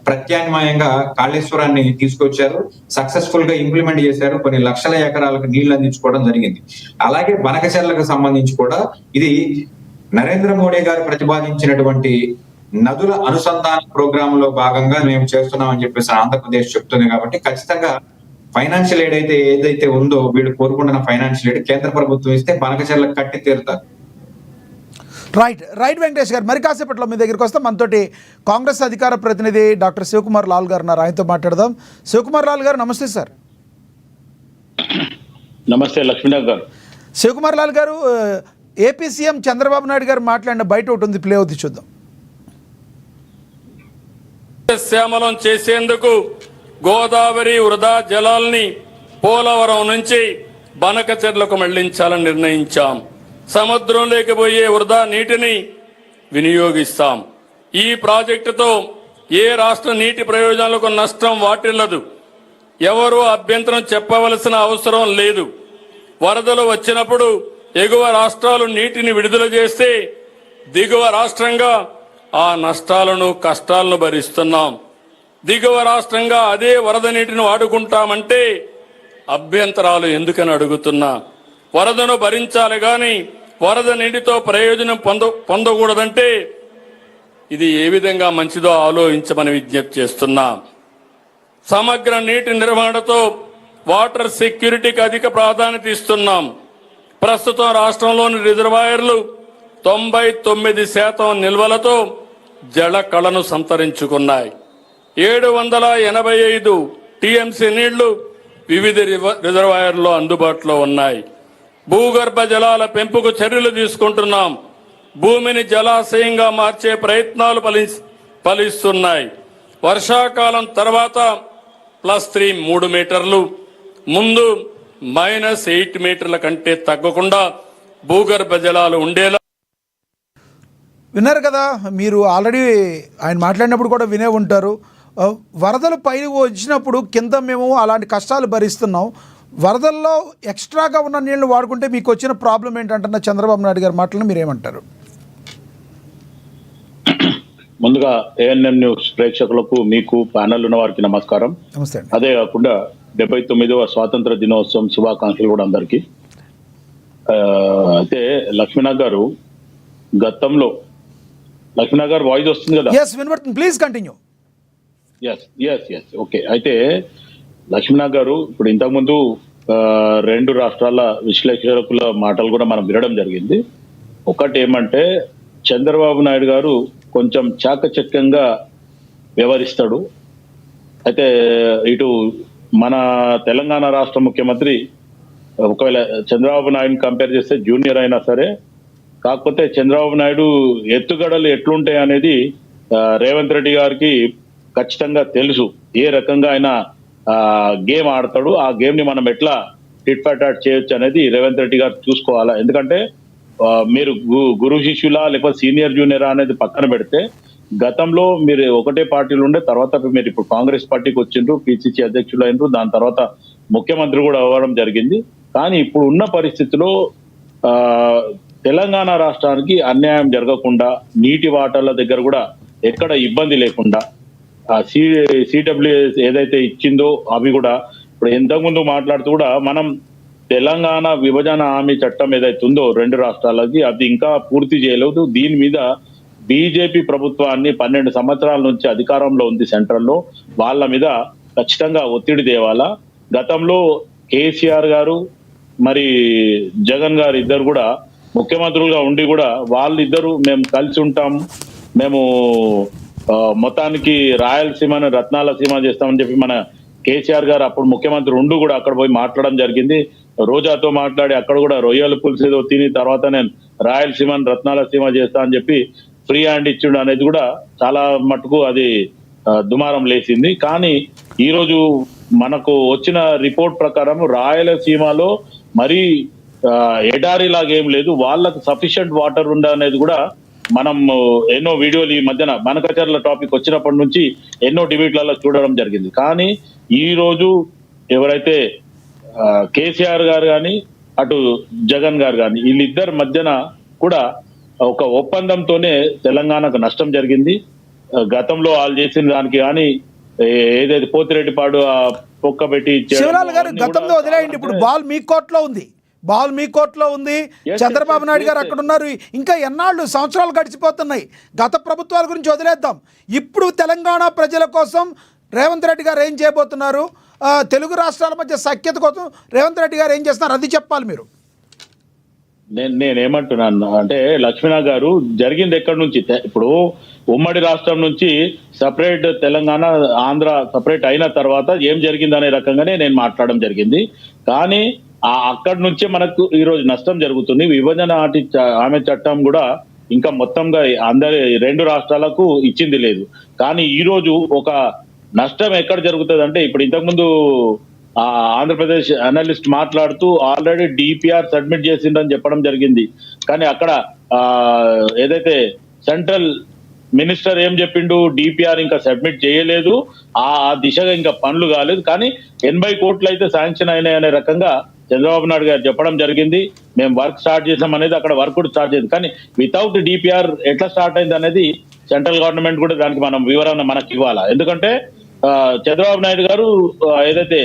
ప్రత్యామ్నాయంగా కాళేశ్వరాన్ని తీసుకొచ్చారు, సక్సెస్ఫుల్ గా ఇంప్లిమెంట్ చేశారు, కొన్ని లక్షల ఎకరాలకు నీళ్లు అందించుకోవడం జరిగింది. అలాగే బనకచెర్లకు సంబంధించి కూడా ఇది నరేంద్ర మోడీ గారు ప్రతిపాదించినటువంటి నదుల అనుసంధాన ప్రోగ్రామ్ లో భాగంగా మేము చేస్తున్నామని చెప్పేసి ఆంధ్రప్రదేశ్ చెప్తుంది. కాబట్టి ఖచ్చితంగా ఫైనాన్షియల్ ఎయిడ్ ఏదైతే ఉందో వీళ్ళు కోరుకుంటున్న ఫైనాన్షియల్ ఎయిడ్ కేంద్ర ప్రభుత్వం ఇస్తే బనకచెర్లకు కట్టి తీరుతారు. రైట్ వెంకటేష్ గారు, మరి కాసేపట్లో మీ దగ్గరికి వస్తాం. మనతోటి కాంగ్రెస్ అధికార ప్రతినిధి డాక్టర్ శివకుమార్ లాల్ గారు ఉన్నారు, ఆయనతో మాట్లాడదాం. శివకుమార్ లాల్ గారు నమస్తే సార్. నమస్తే లక్ష్మీనాథ్ గారు. శివకుమార్ లాల్ గారు, ఏపీ సీఎం చంద్రబాబు నాయుడు గారు మాట్లాడిన బయట ఒకటి ఉంది, ప్లే అవుతుంది, చూద్దాం. శ్యామలం చేసేందుకు గోదావరి వృధా జలాల్ని పోలవరం నుంచి బనకచెర్లకు మళ్లించాలని నిర్ణయించాం. సముద్రంలోకి పోయే వృధా నీటిని వినియోగిస్తాం. ఈ ప్రాజెక్టుతో ఏ రాష్ట్ర నీటి ప్రయోజనాలకు నష్టం వాటిల్లదు. ఎవరూ అభ్యంతరం చెప్పవలసిన అవసరం లేదు. వరదలు వచ్చినప్పుడు ఎగువ రాష్ట్రాలు నీటిని విడుదల చేస్తే దిగువ రాష్ట్రంగా ఆ నష్టాలను, కష్టాలను భరిస్తున్నాం. దిగువ రాష్ట్రంగా అదే వరద నీటిని వాడుకుంటామంటే అభ్యంతరాలు ఎందుకని అడుగుతున్నా. వరదను భరించాలి గాని వరద నీటితో ప్రయోజనం పొందకూడదంటే ఇది ఏ విధంగా మంచిదో ఆలోచించమని విజ్ఞప్తి చేస్తున్నా. సమగ్ర నీటి నిర్వహణతో వాటర్ సెక్యూరిటీకి అధిక ప్రాధాన్యత ఇస్తున్నాం. ప్రస్తుతం రాష్ట్రంలోని రిజర్వాయర్లు 99% నిల్వలతో జల కళను సంతరించుకున్నాయి. 785 టీఎంసీ నీళ్లు వివిధ రిజర్వాయర్లో అందుబాటులో ఉన్నాయి. భూగర్భ జలాల పెంపుకు చర్యలు తీసుకుంటున్నాం. భూమిని జలాశయంగా మార్చే ప్రయత్నాలు ఫలిస్తున్నాయి. వర్షాకాలం తర్వాత +3 3 మీటర్లు, ముందు -8 మీటర్ల కంటే తగ్గకుండా భూగర్భ జలాలు ఉండేలా. విన్నారు కదా, మీరు ఆల్రెడీ ఆయన మాట్లాడినప్పుడు కూడా వినే ఉంటారు. వరదలు పైన వచ్చినప్పుడు కింద మేము అలాంటి కష్టాలు భరిస్తున్నాం, వరదల్లో ఎక్స్ట్రాగా ఉన్న నీళ్లు వాడుకుంటే మీకు వచ్చిన ప్రాబ్లం ఏంటంటున్న చంద్రబాబు నాయుడు గారి మాటలను మీరేమంటారు? ముందుగా ఏఎన్ఎం న్యూస్ ప్రేక్షకులకు, మీకు ప్యానల్ ఉన్న వారికి నమస్కారం. నమస్తే. అదే కాకుండా 79వ స్వాతంత్ర దినోత్సవం శుభాకాంక్షలు కూడా అందరికి. అయితే లక్ష్మీనాథ్ గారు, గతంలో లక్ష్మీనాథ్ గారు వాయిస్ వస్తుంది కదా? Please continue. ఓకే. అయితే లక్ష్మీనాథ్ గారు, ఇప్పుడు ఇంతకుముందు 2 రాష్ట్రాల విశ్లేషకుల మాటలు కూడా మనం వినడం జరిగింది. ఒకటి ఏమంటే, చంద్రబాబు నాయుడు గారు కొంచెం చాకచక్యంగా వ్యవహరిస్తాడు. అయితే ఇటు మన తెలంగాణ రాష్ట్ర ముఖ్యమంత్రి ఒకవేళ చంద్రబాబు నాయుడుని కంపేర్ చేస్తే జూనియర్ అయినా సరే, కాకపోతే చంద్రబాబు నాయుడు ఎత్తుగడలు ఎట్లుంటాయి అనేది రేవంత్ రెడ్డి గారికి ఖచ్చితంగా తెలుసు. ఏ రకంగా ఆయన గేమ్ ఆడతాడు, ఆ గేమ్ ని మనం ఎట్లా టిట్ ఫర్ టాట్ చేయొచ్చు అనేది రేవంత్ రెడ్డి గారు చూసుకోవాలా. ఎందుకంటే మీరు గురు శిష్యులా లేకపోతే సీనియర్ జూనియరా అనేది పక్కన పెడితే, గతంలో మీరు ఒకటే పార్టీలు ఉండే, తర్వాత మీరు ఇప్పుడు కాంగ్రెస్ పార్టీకి వచ్చిండ్రు, పిసిసి అధ్యక్షులు అయినరు, దాని తర్వాత ముఖ్యమంత్రి కూడా అవ్వడం జరిగింది. కానీ ఇప్పుడు ఉన్న పరిస్థితిలో తెలంగాణ రాష్ట్రానికి అన్యాయం జరగకుండా, నీటి వాటాల దగ్గర కూడా ఎక్కడ ఇబ్బంది లేకుండా, సిడబ్ల్యూఎస్ ఏదైతే ఇచ్చిందో అవి కూడా ఇప్పుడు ఇంతకుముందు మాట్లాడుతూ కూడా మనం తెలంగాణ విభజన హామీ చట్టం ఏదైతే ఉందో 2 రాష్ట్రాలకి, అది ఇంకా పూర్తి చేయలేదు. దీని మీద బీజేపీ ప్రభుత్వాన్ని 12 సంవత్సరాల నుంచి అధికారంలో ఉంది సెంట్రల్లో, వాళ్ళ మీద ఖచ్చితంగా ఒత్తిడి తేవాలా. గతంలో కేసీఆర్ గారు మరి జగన్ గారు ఇద్దరు కూడా ముఖ్యమంత్రులుగా ఉండి కూడా వాళ్ళిద్దరూ మేము కలిసి ఉంటాం, మేము మొత్తానికి రాయలసీమను రత్నాల సీమ చేస్తామని చెప్పి మన కేసీఆర్ గారు అప్పుడు ముఖ్యమంత్రి ఉండు కూడా అక్కడ పోయి మాట్లాడడం జరిగింది. రోజాతో మాట్లాడి అక్కడ కూడా రొయ్యల పులుసు ఏదో తిని తర్వాత నేను రాయలసీమను రత్నాల సీమ చేస్తా అని చెప్పి ఫ్రీ హ్యాండ్ ఇచ్చిండు అనేది కూడా చాలా మటుకు అది దుమారం లేచింది. కానీ ఈ రోజు మనకు వచ్చిన రిపోర్ట్ ప్రకారం రాయలసీమలో మరీ ఎడారి లాగేం లేదు, వాళ్ళకు సఫిషియంట్ వాటర్ ఉండనేది కూడా మనం ఎన్నో వీడియోలు ఈ మధ్యన బనకచర్ల టాపిక్ వచ్చినప్పటి నుంచి ఎన్నో డిబేట్లలో చూడడం జరిగింది. కానీ ఈ రోజు ఎవరైతే కేసీఆర్ గారు కానీ అటు జగన్ గారు కానీ వీళ్ళిద్దరి మధ్యన కూడా ఒక ఒప్పందంతోనే తెలంగాణకు నష్టం జరిగింది. గతంలో వాళ్ళు చేసిన దానికి కానీ ఏదైతే పోతిరెడ్డిపాడు పొక్క పెట్టి శివలాల్ గారు గతంలో వదిలేయండి, ఇప్పుడు బాల్ మీ కోర్టులో ఉంది, బాల్ మీ కోర్టులో ఉంది. చంద్రబాబు నాయుడు గారు అక్కడ ఉన్నారు. ఇంకా ఎన్నాళ్ళు సంవత్సరాలు గడిచిపోతున్నాయి. గత ప్రభుత్వాల గురించి వదిలేద్దాం. ఇప్పుడు తెలంగాణ ప్రజల కోసం రేవంత్ రెడ్డి గారు ఏం చేయబోతున్నారు, తెలుగు రాష్ట్రాల మధ్య సఖ్యత కోసం రేవంత్ రెడ్డి గారు ఏం చేస్తున్నారు, అది చెప్పాలి మీరు. నేనేమంటున్నాను అంటే లక్ష్మీనాథ్ గారు జరిగింది ఎక్కడి నుంచి, ఇప్పుడు ఉమ్మడి రాష్ట్రం నుంచి సపరేట్ తెలంగాణ ఆంధ్ర సపరేట్ అయిన తర్వాత ఏం జరిగింది అనే రకంగానే నేను మాట్లాడడం జరిగింది. కానీ అక్కడి నుంచే మనకు ఈ రోజు నష్టం జరుగుతుంది. విభజన హామీ చట్టం కూడా ఇంకా మొత్తంగా అందరి రెండు రాష్ట్రాలకు ఇచ్చింది లేదు. కానీ ఈ రోజు ఒక నష్టం ఎక్కడ జరుగుతుంది అంటే, ఇప్పుడు ఇంతకుముందు ఆంధ్రప్రదేశ్ అనలిస్ట్ మాట్లాడుతూ ఆల్రెడీ డిపిఆర్ సబ్మిట్ చేసిందని చెప్పడం జరిగింది. కానీ అక్కడ ఏదైతే సెంట్రల్ మినిస్టర్ ఏం చెప్పిండు, డిపిఆర్ ఇంకా సబ్మిట్ చేయలేదు, ఆ దిశగా ఇంకా పనులు కాలేదు. కానీ 80 కోట్లు అయితే శాంక్షన్ అయినాయి అనే రకంగా చంద్రబాబు నాయుడు గారు చెప్పడం జరిగింది. మేము వర్క్ స్టార్ట్ చేసాం అనేది అక్కడ వర్క్ కూడా స్టార్ట్ చేసింది. కానీ వితౌట్ డిపిఆర్ ఎట్లా స్టార్ట్ అయింది అనేది సెంట్రల్ గవర్నమెంట్ కూడా దానికి మనం వివరణ మనకి ఇవ్వాలా. ఎందుకంటే చంద్రబాబు నాయుడు గారు ఏదైతే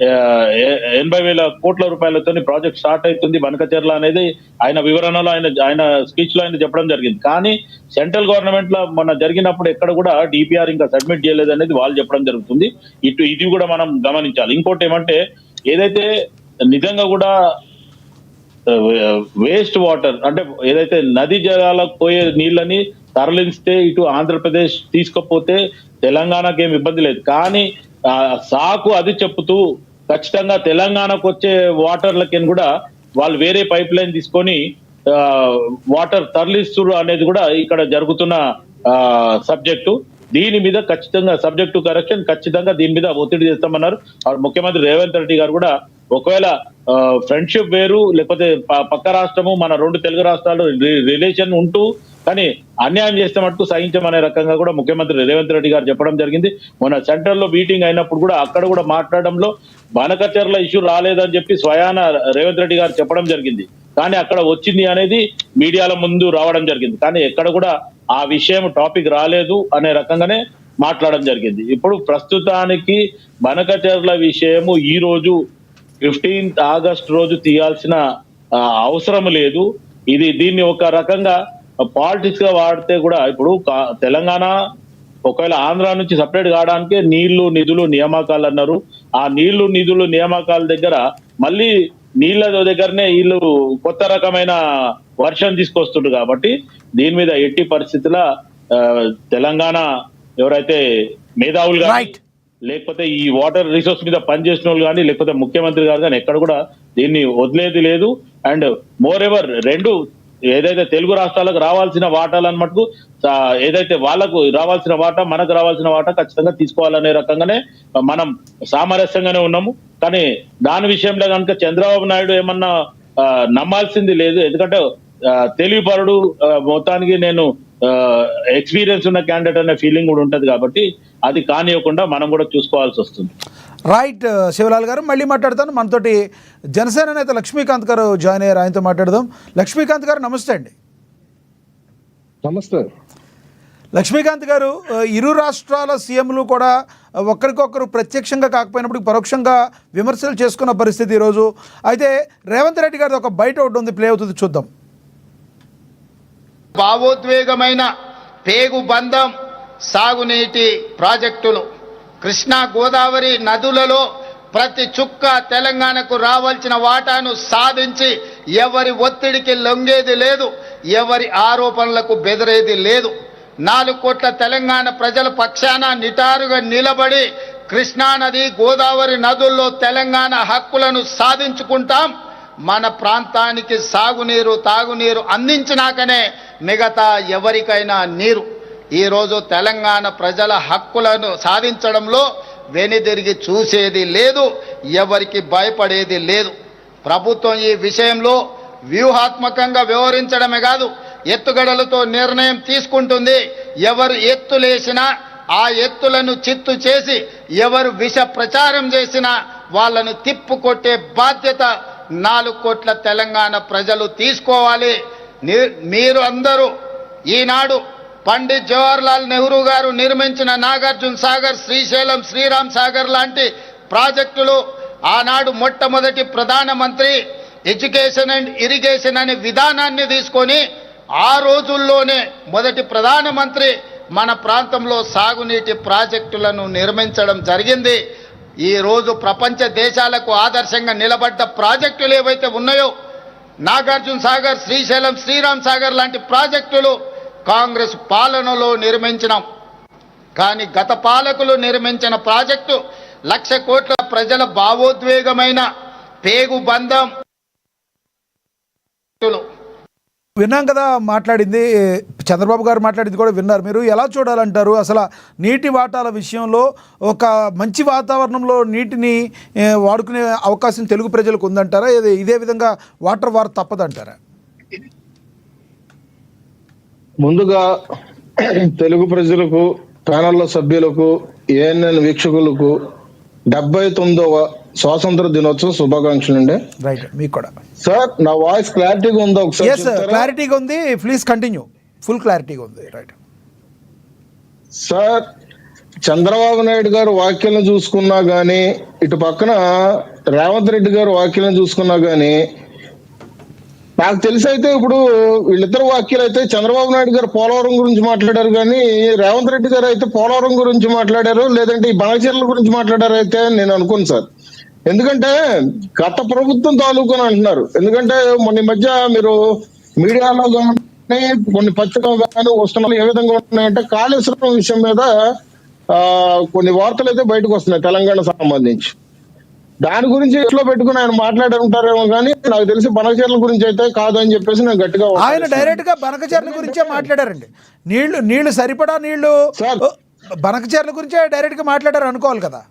80,000 కోట్ల రూపాయలతో ప్రాజెక్ట్ స్టార్ట్ అవుతుంది బనకచెర్ల అనేది ఆయన వివరణలో ఆయన స్పీచ్ లో ఆయన చెప్పడం జరిగింది. కానీ సెంట్రల్ గవర్నమెంట్ లో మొన్న జరిగినప్పుడు ఎక్కడ కూడా డిపిఆర్ ఇంకా సబ్మిట్ చేయలేదు అనేది వాళ్ళు చెప్పడం జరుగుతుంది. ఇది కూడా మనం గమనించాలి. ఇంకోటి ఏమంటే, ఏదైతే నిజంగా కూడా వేస్ట్ వాటర్ అంటే ఏదైతే నది జలాలకు పోయే నీళ్ళని తరలిస్తే ఇటు ఆంధ్రప్రదేశ్ తీసుకపోతే తెలంగాణకి ఏమి ఇబ్బంది లేదు. కానీ సాకు అది చెప్తూ ఖచ్చితంగా తెలంగాణకు వచ్చే వాటర్లకి కూడా వాళ్ళు వేరే పైప్ లైన్ తీసుకొని వాటర్ తరలిస్తున్నారు అనేది కూడా ఇక్కడ జరుగుతున్న సబ్జెక్టు. దీని మీద ఖచ్చితంగా సబ్జెక్ట్ టు కరెక్షన్, ఖచ్చితంగా దీని మీద ఒత్తిడి చేస్తామన్నారు. ముఖ్యమంత్రి రేవంత్ రెడ్డి గారు కూడా ఒకవేళ ఫ్రెండ్షిప్ వేరు లేకపోతే పక్క రాష్ట్రము మన రెండు తెలుగు రాష్ట్రాలు రిలేషన్ ఉంటూ కానీ అన్యాయం చేస్తే మటుకు సహించమనే రకంగా కూడా ముఖ్యమంత్రి రేవంత్ రెడ్డి గారు చెప్పడం జరిగింది. మొన్న సెంటర్ లో మీటింగ్ అయినప్పుడు కూడా అక్కడ కూడా మాట్లాడడంలో బనకచెర్ల ఇష్యూ రాలేదని చెప్పి స్వయాన రేవంత్ రెడ్డి గారు చెప్పడం జరిగింది. కానీ అక్కడ వచ్చింది అనేది మీడియాల ముందు రావడం జరిగింది. కానీ ఎక్కడ కూడా ఆ విషయం టాపిక్ రాలేదు అనే రకంగానే మాట్లాడడం జరిగింది. ఇప్పుడు ప్రస్తుతానికి బనకచెర్ల విషయము ఈ రోజు 15th ఆగస్ట్ రోజు తీయాల్సిన అవసరం లేదు. దీన్ని ఒక రకంగా పాలిటిక్స్ గా వాడితే కూడా ఇప్పుడు తెలంగాణ ఒకవేళ ఆంధ్ర నుంచి సపరేట్ కావడానికి నీళ్లు నిధులు నియామకాలు అన్నారు. ఆ నీళ్లు నిధులు నియామకాల దగ్గర మళ్ళీ నీళ్ల దగ్గరనే వీళ్ళు కొత్త రకమైన వర్షం తీసుకొస్తుండ్రు. కాబట్టి దీని మీద ఎట్టి పరిస్థితుల తెలంగాణ ఎవరైతే మేధావులు కానీ లేకపోతే ఈ వాటర్ రిసోర్స్ మీద పనిచేసిన వాళ్ళు కానీ లేకపోతే ముఖ్యమంత్రి గారు కానీ ఎక్కడ కూడా దీన్ని వదిలేది లేదు. అండ్ మోర్ ఎవర్ రెండు ఏదైతే తెలుగు రాష్ట్రాలకు రావాల్సిన వాటాలను మటుకు ఏదైతే వాళ్ళకు రావాల్సిన వాటా మనకు రావాల్సిన వాటా ఖచ్చితంగా తీసుకోవాలనే రకంగానే మనం సామరస్యంగానే ఉన్నాము. కానీ దాని విషయంలో కనుక చంద్రబాబు నాయుడు ఏమన్నా నమ్మాల్సింది లేదు. ఎందుకంటే తెలివిపరుడు, మొత్తానికి నేను ఎక్స్పీరియన్స్ ఉన్న క్యాండిడేట్ అనే ఫీలింగ్ కూడా ఉంటది. కాబట్టి అది కానివ్వకుండా మనం కూడా చూసుకోవాల్సి వస్తుంది. రైట్ శివలాల్ గారు, మళ్ళీ మాట్లాడతాను. మనతోటి జనసేన నేత లక్ష్మీకాంత్ గారు జాయిన్ అయ్యారు, ఆయనతో మాట్లాడదాం. లక్ష్మీకాంత్ గారు నమస్తే అండి. నమస్తే లక్ష్మీకాంత్ గారు, ఇరు రాష్ట్రాల సీఎంలు కూడా ఒకరికొకరు ప్రత్యక్షంగా కాకపోయినప్పుడు పరోక్షంగా విమర్శలు చేసుకున్న పరిస్థితి ఈరోజు. అయితే రేవంత్ రెడ్డి గారిది ఒక బయట ఒకటి ఉంది, ప్లే అవుతుంది, చూద్దాం. భావోద్వేగమైన పేగు బంధం సాగునీటి ప్రాజెక్టులు కృష్ణా గోదావరి నదులలో ప్రతి చుక్క తెలంగాణకు రావాల్సిన వాటాను సాధించి ఎవరి ఒత్తిడికి లొంగేది లేదు, ఎవరి ఆరోపణలకు బెదిరేది లేదు. 4 కోట్ల తెలంగాణ ప్రజల పక్షాన నిటారుగా నిలబడి కృష్ణా నది గోదావరి నదుల్లో తెలంగాణ హక్కులను సాధించుకుంటాం. మన ప్రాంతానికి సాగునీరు తాగునీరు అందించినాకనే మిగతా ఎవరికైనా నీరు. ఈరోజు తెలంగాణ ప్రజల హక్కులను సాధించడంలో వెనుదిరిగి చూసేది లేదు, ఎవరికి భయపడేది లేదు. ప్రభుత్వం ఈ విషయంలో వ్యూహాత్మకంగా వ్యవహరించడమే కాదు, ఎత్తుగడలతో నిర్ణయం తీసుకుంటుంది. ఎవరు ఎత్తులేసినా ఆ ఎత్తులను చిత్తు చేసి ఎవరు విష ప్రచారం చేసినా వాళ్ళను తిప్పుకొట్టే బాధ్యత 4 కోట్ల తెలంగాణ ప్రజలు తీసుకోవాలి. మీరు అందరూ ఈనాడు పండిత్ జవహర్లాల్ నెహ్రూ గారు నిర్మించిన నాగార్జున సాగర్, శ్రీశైలం, శ్రీరామ్ సాగర్ లాంటి ప్రాజెక్టులు ఆనాడు మొట్టమొదటి ప్రధానమంత్రి ఎడ్యుకేషన్ అండ్ ఇరిగేషన్ అనే విధానాన్ని తీసుకొని ఆ రోజుల్లోనే మొదటి ప్రధానమంత్రి మన ప్రాంతంలో సాగునీటి ప్రాజెక్టులను నిర్మించడం జరిగింది. ఈ రోజు ప్రపంచ దేశాలకు ఆదర్శంగా నిలబడ్డ ప్రాజెక్టులు ఏవైతే ఉన్నాయో నాగార్జున సాగర్, శ్రీశైలం, శ్రీరామ్ సాగర్ లాంటి ప్రాజెక్టులు కాంగ్రెస్ పాలనలో నిర్మించినాం. కానీ గత పాలకులు నిర్మించిన ప్రాజెక్టు 1,00,000 కోట్ల ప్రజల భావోద్వేగమైన పేగుబంధం. విన్నాం కదా మాట్లాడింది, చంద్రబాబు గారు మాట్లాడింది కూడా విన్నారు. మీరు ఎలా చూడాలంటారు? అసలు నీటి వాటాల విషయంలో ఒక మంచి వాతావరణంలో నీటిని వాడుకునే అవకాశం తెలుగు ప్రజలకు ఉందంటారా? ఇదే విధంగా వాటర్ వార్ తప్పదంటారా? ముందుగా తెలుగు ప్రజలకు, ప్యానెల్లో సభ్యులకు, ఏఎన్ఎన్ వీక్షకులకు 79వ స్వాతంత్ర దినోత్సవ శుభాకాంక్షలు అండి. రైట్, మీకు కూడా. సార్, నా వాయిస్ క్లారిటీగా ఉందా? ఒకసారి క్లారిటీగా ఉంది, ప్లీజ్ కంటిన్యూ. ఫుల్ క్లారిటీగా ఉంది. రైట్ సార్, చంద్రబాబు నాయుడు గారు వ్యాఖ్యలను చూసుకున్నా గానీ, ఇటు పక్కన రేవంత్ రెడ్డి గారు వ్యాఖ్యలను చూసుకున్నా గానీ, నాకు తెలిసి అయితే ఇప్పుడు వీళ్ళిద్దరు వ్యాఖ్యలు అయితే చంద్రబాబు నాయుడు గారు పోలవరం గురించి మాట్లాడారు, కానీ రేవంత్ రెడ్డి గారు అయితే పోలవరం గురించి మాట్లాడారు, లేదంటే ఈ బనకచెర్ల గురించి మాట్లాడారు అయితే నేను అనుకోను సార్. ఎందుకంటే గత ప్రభుత్వం తాలూకుని అంటున్నారు. ఎందుకంటే మొన్న మధ్య మీరు మీడియాలో కానీ కొన్ని పత్రికలు కానీ వస్తున్నాయి, ఏ విధంగా ఉన్నాయంటే కాళేశ్వరం విషయం మీద కొన్ని వార్తలు అయితే బయటకు వస్తున్నాయి తెలంగాణ సంబంధించి. దాని గురించి ఎట్లా పెట్టుకుని ఆయన మాట్లాడి ఉంటారేమో, కానీ నాకు తెలిసి బనకచెర్ల గురించి అయితే కాదు అని చెప్పేసి నేను గట్టిగా. ఆయన డైరెక్ట్ గా బనకచెర్ల గురించే మాట్లాడారండి. నీళ్లు సరిపడా నీళ్లు బనకచెర్ల గురించే డైరెక్ట్ గా మాట్లాడారు అనుకోవాలి కదా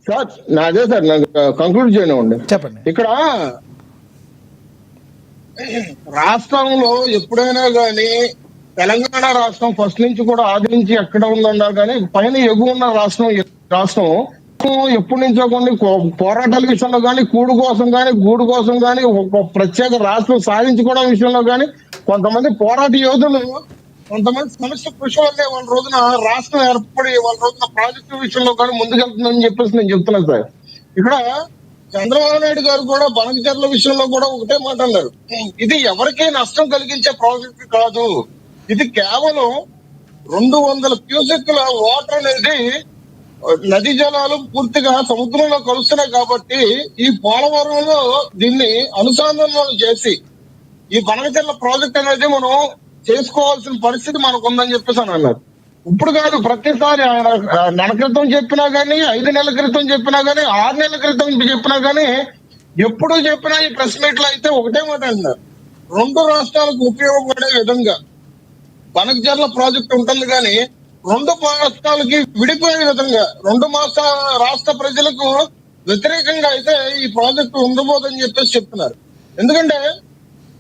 సార్. అదే సార్, నాకు కంక్లూడ్ చేయనివ్వండి. చెప్పండి. ఇక్కడ రాష్ట్రంలో ఎప్పుడైనా కానీ తెలంగాణ రాష్ట్రం ఫస్ట్ నుంచి కూడా ఆది నుంచి ఎక్కడ ఉందన్నారు, కానీ పైన ఎగువ ఉన్న రాష్ట్రం ఎప్పటి నుంచో కొన్ని పోరాటాల విషయంలో కానీ, కూడు కోసం కానీ, గూడు కోసం కానీ, ఒక ప్రత్యేక రాష్ట్రం సాధించుకోవడం విషయంలో కానీ కొంతమంది పోరాట యోధులు, కొంతమంది సమస్య కృషి వల్లే వాళ్ళ రోజున రాష్ట్రం ఏర్పడి వాళ్ళ రోజున ప్రాజెక్టు విషయంలో కానీ ముందుకెళ్తుందని చెప్పేసి నేను చెప్తున్నాను సార్. ఇక్కడ చంద్రబాబు నాయుడు గారు కూడా బనకచెర్ల విషయంలో కూడా ఒకటే మాట అన్నారు, ఇది ఎవరికీ నష్టం కలిగించే ప్రాజెక్ట్ కాదు, ఇది కేవలం 200 క్యూసెక్ల వాటర్ అనేది నదీ జలాలు పూర్తిగా సముద్రంలో కలుస్తున్నాయి కాబట్టి ఈ పోలవరంలో దీన్ని అనుసంధానం చేసి ఈ బనకచెర్ల ప్రాజెక్ట్ అనేది మనం చేసుకోవాల్సిన పరిస్థితి మనకు ఉందని చెప్పేసి అని అన్నారు. ఇప్పుడు కాదు, ప్రతిసారి ఆయన నెల క్రితం చెప్పినా గానీ, 5 నెలల క్రితం చెప్పినా గానీ, 6 నెలల క్రితం చెప్పినా గానీ, ఎప్పుడు చెప్పినా ఈ ప్రెస్ మీట్ లో అయితే ఒకటే మాట అంటున్నారు, 2 రాష్ట్రాలకు ఉపయోగపడే విధంగా బనకచెర్ల ప్రాజెక్ట్ ఉంటుంది, కానీ 2 రాష్ట్రాలకి విడిపోయే విధంగా 2 రాష్ట్ర ప్రజలకు వ్యతిరేకంగా అయితే ఈ ప్రాజెక్టు ఉండబోదని చెప్పేసి చెప్తున్నారు. ఎందుకంటే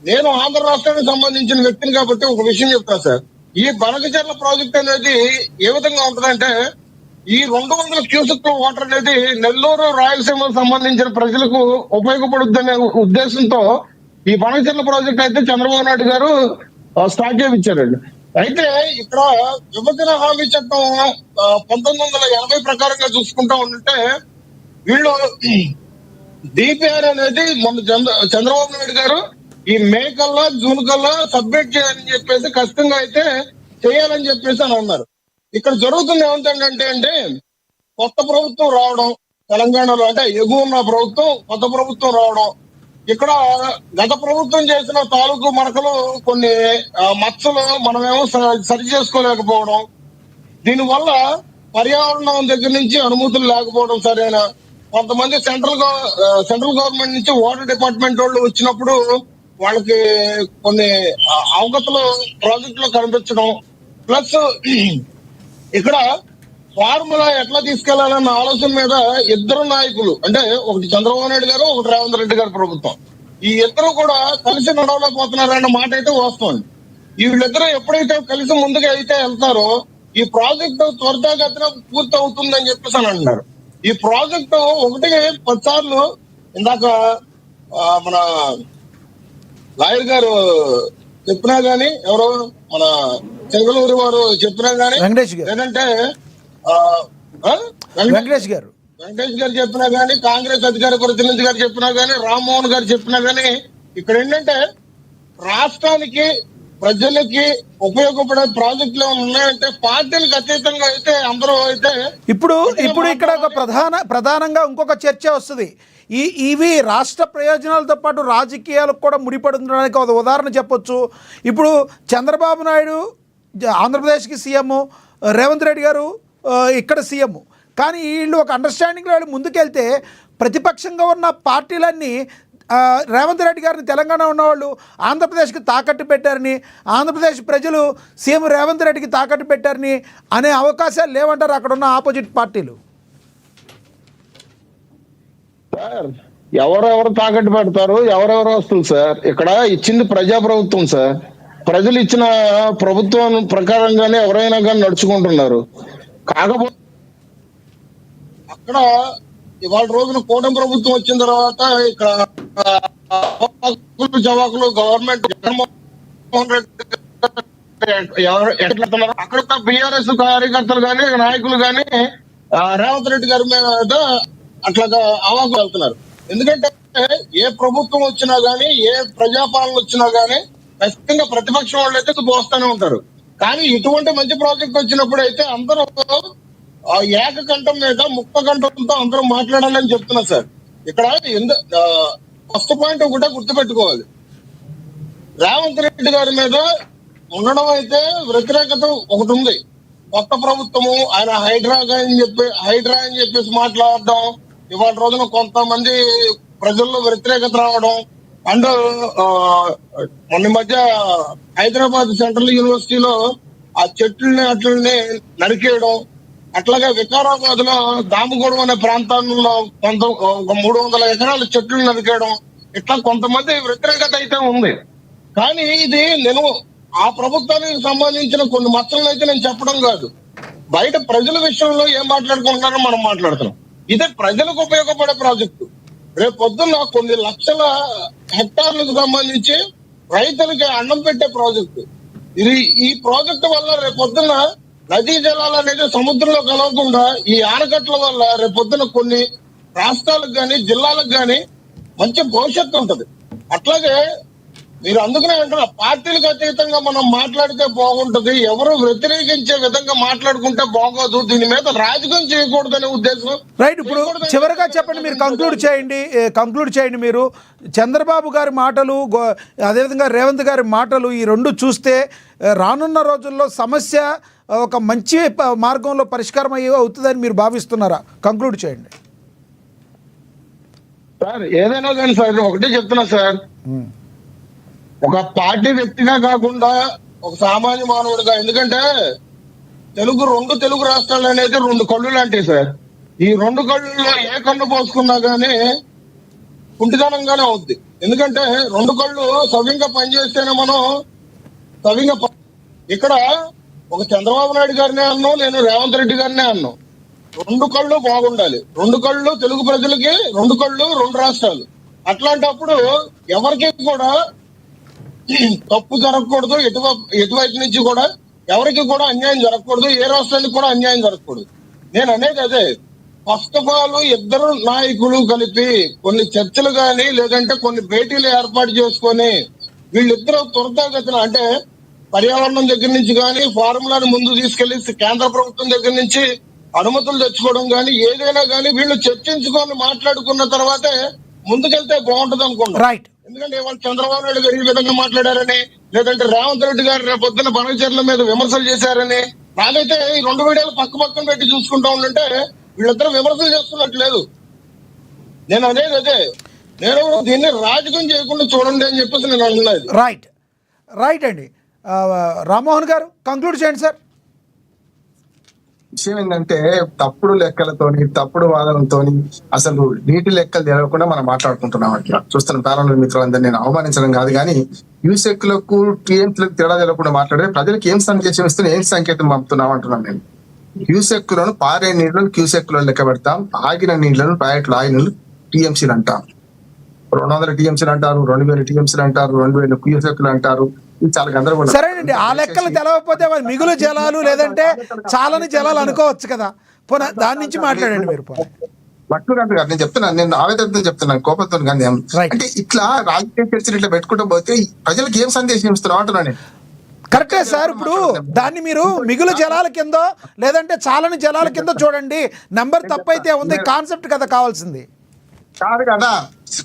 నేను ఆంధ్ర రాష్ట్రానికి సంబంధించిన వ్యక్తిని కాబట్టి ఒక విషయం చెప్తాను సార్. ఈ బనకచెర్ల ప్రాజెక్ట్ అనేది ఏ విధంగా ఉంటుందంటే, ఈ 200 క్యూసెక్ల వాటర్ అనేది నెల్లూరు, రాయలసీమకు సంబంధించిన ప్రజలకు ఉపయోగపడుద్దనే ఉద్దేశంతో ఈ బనకచెర్ల ప్రాజెక్ట్ అయితే చంద్రబాబు నాయుడు గారు స్టార్ట్ చేయించారండి. అయితే ఇక్కడ విభజన హామీ చట్టం 1980 ప్రకారంగా చూసుకుంటా ఉంటే వీళ్ళు డిపిఆర్ అనేది మొన్న చంద్రబాబు నాయుడు గారు ఈ మే కల్లా, జూన్ కల్లా సబ్మిట్ చేయాలని చెప్పేసి ఖచ్చితంగా అయితే చేయాలని చెప్పేసి అని అన్నారు. ఇక్కడ జరుగుతుంది ఏమిటంటే కొత్త ప్రభుత్వం రావడం, తెలంగాణలో అంటే ఎగువ ఉన్న ప్రభుత్వం, కొత్త ప్రభుత్వం రావడం, ఇక్కడ గత ప్రభుత్వం చేసిన తాలూకు మరకలు కొన్ని మచ్చలు మనమేమో సరి చేసుకోలేకపోవడం, దీనివల్ల పర్యావరణం దగ్గర నుంచి అనుమతులు లేకపోవడం సరైన, కొంతమంది సెంట్రల్ గవర్నమెంట్ నుంచి వాటర్ డిపార్ట్మెంట్ వాళ్ళు వచ్చినప్పుడు వాళ్ళకి కొన్ని అవగతులు ప్రాజెక్టులు కనిపించడం, ప్లస్ ఇక్కడ ఫార్ములా ఎట్లా తీసుకెళ్లాలన్న ఆలోచన మీద ఇద్దరు నాయకులు, అంటే ఒకటి చంద్రబాబు నాయుడు గారు, ఒకటి రేవంత్ రెడ్డి గారి ప్రభుత్వం, ఈ ఇద్దరు కూడా కలిసి నడవలేకపోతున్నారన్న మాట అయితే వాస్తవం. వీళ్ళిద్దరూ ఎప్పుడైతే కలిసి ముందుకు అయితే వెళ్తారో ఈ ప్రాజెక్టు త్వరితగతిన పూర్తి అవుతుందని చెప్పేసి అని అంటున్నారు. ఈ ప్రాజెక్టు 1-10 సార్లు ఇందాక మన లాయర్ గారు చెప్పినా గానీ, ఎవరో మన చెంగలూరు వారు చెప్పినా గానీ, వెంకటేష్ గారు, లేదంటే వెంకటేష్ గారు చెప్పినా గానీ, కాంగ్రెస్ అధికార ప్రతినిధి గారు చెప్పినా గానీ, రామ్మోహన్ గారు చెప్పినా గానీ, ఇక్కడ ఏంటంటే రాష్ట్రానికి ప్రజలకి ఉపయోగపడే ప్రాజెక్టులు ఏమైనా ఉన్నాయంటే పార్టీలకు అతీతంగా అయితే అందరూ అయితే ఇప్పుడు ఇక్కడ ఒక ప్రధానంగా ఇంకొక చర్చ వస్తుంది. ఇవి రాష్ట్ర ప్రయోజనాలతో పాటు రాజకీయాలకు కూడా ముడిపడుతుండడానికి ఒక ఉదాహరణ చెప్పొచ్చు. ఇప్పుడు చంద్రబాబు నాయుడు ఆంధ్రప్రదేశ్కి సీఎం, రేవంత్ రెడ్డి గారు ఇక్కడ సీఎం, కానీ వీళ్ళు ఒక అండర్స్టాండింగ్లో వీళ్ళు ముందుకెళ్తే ప్రతిపక్షంగా ఉన్న పార్టీలన్నీ రేవంత్ రెడ్డి గారిని తెలంగాణ ఉన్నవాళ్ళు ఆంధ్రప్రదేశ్కి తాకట్టు పెట్టారని, ఆంధ్రప్రదేశ్ ప్రజలు సీఎం రేవంత్ రెడ్డికి తాకట్టు పెట్టారని అనే అవకాశాలు లేవంటారు అక్కడ ఉన్న ఆపోజిట్ పార్టీలు. సార్ ఎవరెవరు తాకట్టు పెడతారు, ఎవరెవరు వస్తుంది సార్? ఇక్కడ ఇచ్చింది ప్రజాప్రభుత్వం సార్. ప్రజలు ఇచ్చిన ప్రభుత్వం ప్రకారంగానే ఎవరైనా కానీ నడుచుకుంటున్నారు. కాకపోతే అక్కడ ఇవాళ రోజున కూటమి ప్రభుత్వం వచ్చిన తర్వాత ఇక్కడ జవాకులు గవర్నమెంట్ జగన్మోహన్ రెడ్డి అక్కడ బిఆర్ఎస్ కార్యకర్తలు కానీ నాయకులు కానీ రేవంత్ రెడ్డి గారి మీద అట్లాగా అవాకు వెళ్తున్నారు. ఎందుకంటే ఏ ప్రభుత్వం వచ్చినా గానీ, ఏ ప్రజాపాలన వచ్చినా గానీ ఖచ్చితంగా ప్రతిపక్షం వాళ్ళు అయితే పోస్తూనే ఉంటారు. కానీ ఇటువంటి మంచి ప్రాజెక్ట్ వచ్చినప్పుడు అయితే అందరూ ఏకకంఠం మీద ముక్త కంఠంతో అందరూ మాట్లాడాలని చెప్తున్నారు సార్. ఇక్కడ ఫస్ట్ పాయింట్ ఒకటే గుర్తుపెట్టుకోవాలి, రేవంత్ రెడ్డి గారి మీద ఉండడం అయితే వ్యతిరేకత ఒకటి ఉంది. కొత్త ప్రభుత్వము, ఆయన హైడ్రా అని చెప్పేసి మాట్లాడడం, ఇవాళ రోజున కొంతమంది ప్రజల్లో వ్యతిరేకత రావడం, అండ్ మొన్న మధ్య హైదరాబాద్ సెంట్రల్ యూనివర్సిటీలో ఆ చెట్లని నరికేయడం, అట్లాగే వికారాబాద్ లో దామగూడెం అనే ప్రాంతాల్లో 300 ఎకరాల చెట్లు నరికేయడం, ఇట్లా కొంతమంది వ్యతిరేకత అయితే ఉంది. కానీ ఇది నేను ఆ ప్రభుత్వానికి సంబంధించిన కొన్ని మచ్చలను అయితే నేను చెప్పడం కాదు, బయట ప్రజల విషయంలో ఏం మాట్లాడుకుంటున్నారో మనం మాట్లాడుతున్నాం. ఇదే ప్రజలకు ఉపయోగపడే ప్రాజెక్టు. రేపు పొద్దున్న కొన్ని లక్షల హెక్టార్లకు సంబంధించి రైతులకి అన్నం పెట్టే ప్రాజెక్టు ఇది. ఈ ప్రాజెక్టు వల్ల రేపు పొద్దున్న నదీ జలాలు అనేది సముద్రంలో కలవకుండా ఈ ఆనకట్ల వల్ల రేపు పొద్దున కొన్ని రాష్ట్రాలకు గాని జిల్లాలకు గాని మంచి భవిష్యత్తు ఉంటది. అట్లాగే మీరు అందుకనే అంటారు పార్టీలకు అతీతంగా మనం మాట్లాడితే బాగుంటది, ఎవరు వ్యతిరేకించే విధంగా మాట్లాడుకుంటే బాగోదు, దీని మీద రాజకీయం చేయకూడదనే ఉద్దేశం. రైట్. ఇప్పుడు చివరిగా చెప్పండి, మీరు కంక్లూడ్ చేయండి. మీరు చంద్రబాబు గారి మాటలు, అదేవిధంగా రేవంత్ గారి మాటలు, ఈ రెండు చూస్తే రానున్న రోజుల్లో సమస్య ఒక మంచి మార్గంలో పరిష్కారం అవుతుందని మీరు భావిస్తున్నారా? కంక్లూడ్ చేయండి సార్. ఏదైనా కానీ సార్ ఒకటే చెప్తున్నా సార్, ఒక పార్టీ వ్యక్తిగా కాకుండా ఒక సామాన్య మానవుడిగా, ఎందుకంటే రెండు తెలుగు రాష్ట్రాలు అనేది 2 కళ్ళు లాంటివి సార్. ఈ 2 కళ్ళులో ఏ కళ్ళు పోసుకున్నా గానీ కుంటిదనంగానే అవుద్ది. ఎందుకంటే 2 కళ్ళు సవ్యంగా పనిచేస్తేనే మనం సవ్యంగా. ఇక్కడ ఒక చంద్రబాబు నాయుడు గారినే అన్నాం, నేను రేవంత్ రెడ్డి గారినే అన్నాం. 2 కళ్ళు బాగుండాలి, 2 కళ్ళు తెలుగు ప్రజలకి, 2 కళ్ళు 2 రాష్ట్రాలు. అట్లాంటప్పుడు ఎవరికి కూడా తప్పు జరగకూడదు, ఎటువైపు నుంచి కూడా ఎవరికి కూడా అన్యాయం జరగకూడదు, ఏ రాష్ట్రానికి కూడా అన్యాయం జరగకూడదు. నేను అనేది అదే. ఫస్ట్ ఆఫ్ ఆల్ ఇద్దరు నాయకులు కలిపి కొన్ని చర్చలు గాని లేదంటే కొన్ని భేటీలు ఏర్పాటు చేసుకొని వీళ్ళిద్దరూ త్వరితగతిన, అంటే పర్యావరణం దగ్గర నుంచి కానీ ఫార్ములాను ముందు తీసుకెళ్లి కేంద్ర ప్రభుత్వం దగ్గర నుంచి అనుమతులు తెచ్చుకోవడం కానీ ఏదైనా కానీ వీళ్ళు చర్చించుకొని మాట్లాడుకున్న తర్వాతే ముందుకెళ్తే బాగుంటది అనుకున్నాం. రైట్. ఎందుకంటే ఇవాళ చంద్రబాబు నాయుడు గారు ఈ విధంగా మాట్లాడారని, లేదంటే రేవంత్ రెడ్డి గారు రేపు పొద్దున్న బనకచర్ల మీద విమర్శలు చేశారని, నాకైతే ఈ 2 వీడియోలు పక్కన పెట్టి చూసుకుంటా ఉంటే వీళ్ళిద్దరూ విమర్శలు చేస్తున్నట్టు లేదు. నేను అనేది అదే, నేను దీన్ని రాజకీయం చేయకుండా చూడండి అని చెప్పేసి నేను అనుకున్నది. రైట్ అండి. రామ్మోహన్ గారు కంక్లూడ్ చేయండి సార్. విషయం ఏంటంటే తప్పుడు లెక్కలతోని తప్పుడు వాదనలతోని అసలు నీటి లెక్కలు తెలవకుండా మనం మాట్లాడుకుంటున్నాం. అట్లా చూస్తున్న ప్యానల్ మిత్రులందరూ నేను అవమానించడం కాదు, కానీ యూసెక్లకు టీఎంసీలకు తేడా తెలవకుండా మాట్లాడే ప్రజలకు ఏం సంకేతం ఇస్తున్నా, ఏం సంకేతం పంపుతున్నాం అంటున్నాను నేను. క్యూసెక్కులను పారే నీళ్లను క్యూసెక్కులను లెక్క పెడతాం, ఆగిన నీళ్లను ప్యాకెట్లు ఆగిన టీఎంసీలు అంటాం. 200 టీఎంసీలు అంటారు, 2000 టీఎంసీలు అంటారు, 2000 క్యూసెక్కులు అంటారు. ఇది చాలా గందరగోళం. సరేనండి, ఆ లెక్కలు తెలవకపోతే మిగులు జలాలు లేదంటే చాలని జలాలు అనుకోవచ్చు కదా, దాని నుంచి మాట్లాడండి మీరు. లక్ష్మీకాంత్ గారు నేను చెప్తున్నాను, నేను ఆవేదనతో చెప్తున్నాను, కోపంతో కానీ. అంటే ఇట్లా రాజకీయ చర్చలు ఇట్లా పెట్టుకుంటూ పోతే ప్రజలకు ఏం సందేశం ఇస్తున్నావు అంటున్నాను నేను. కరెక్టే సార్. ఇప్పుడు దాన్ని మీరు మిగులు జలాల కింద లేదంటే చాలని జలాల కింద చూడండి. నంబర్ తప్పైతే ఉంది, కాన్సెప్ట్ కదా కావాల్సింది. కాదు కదా,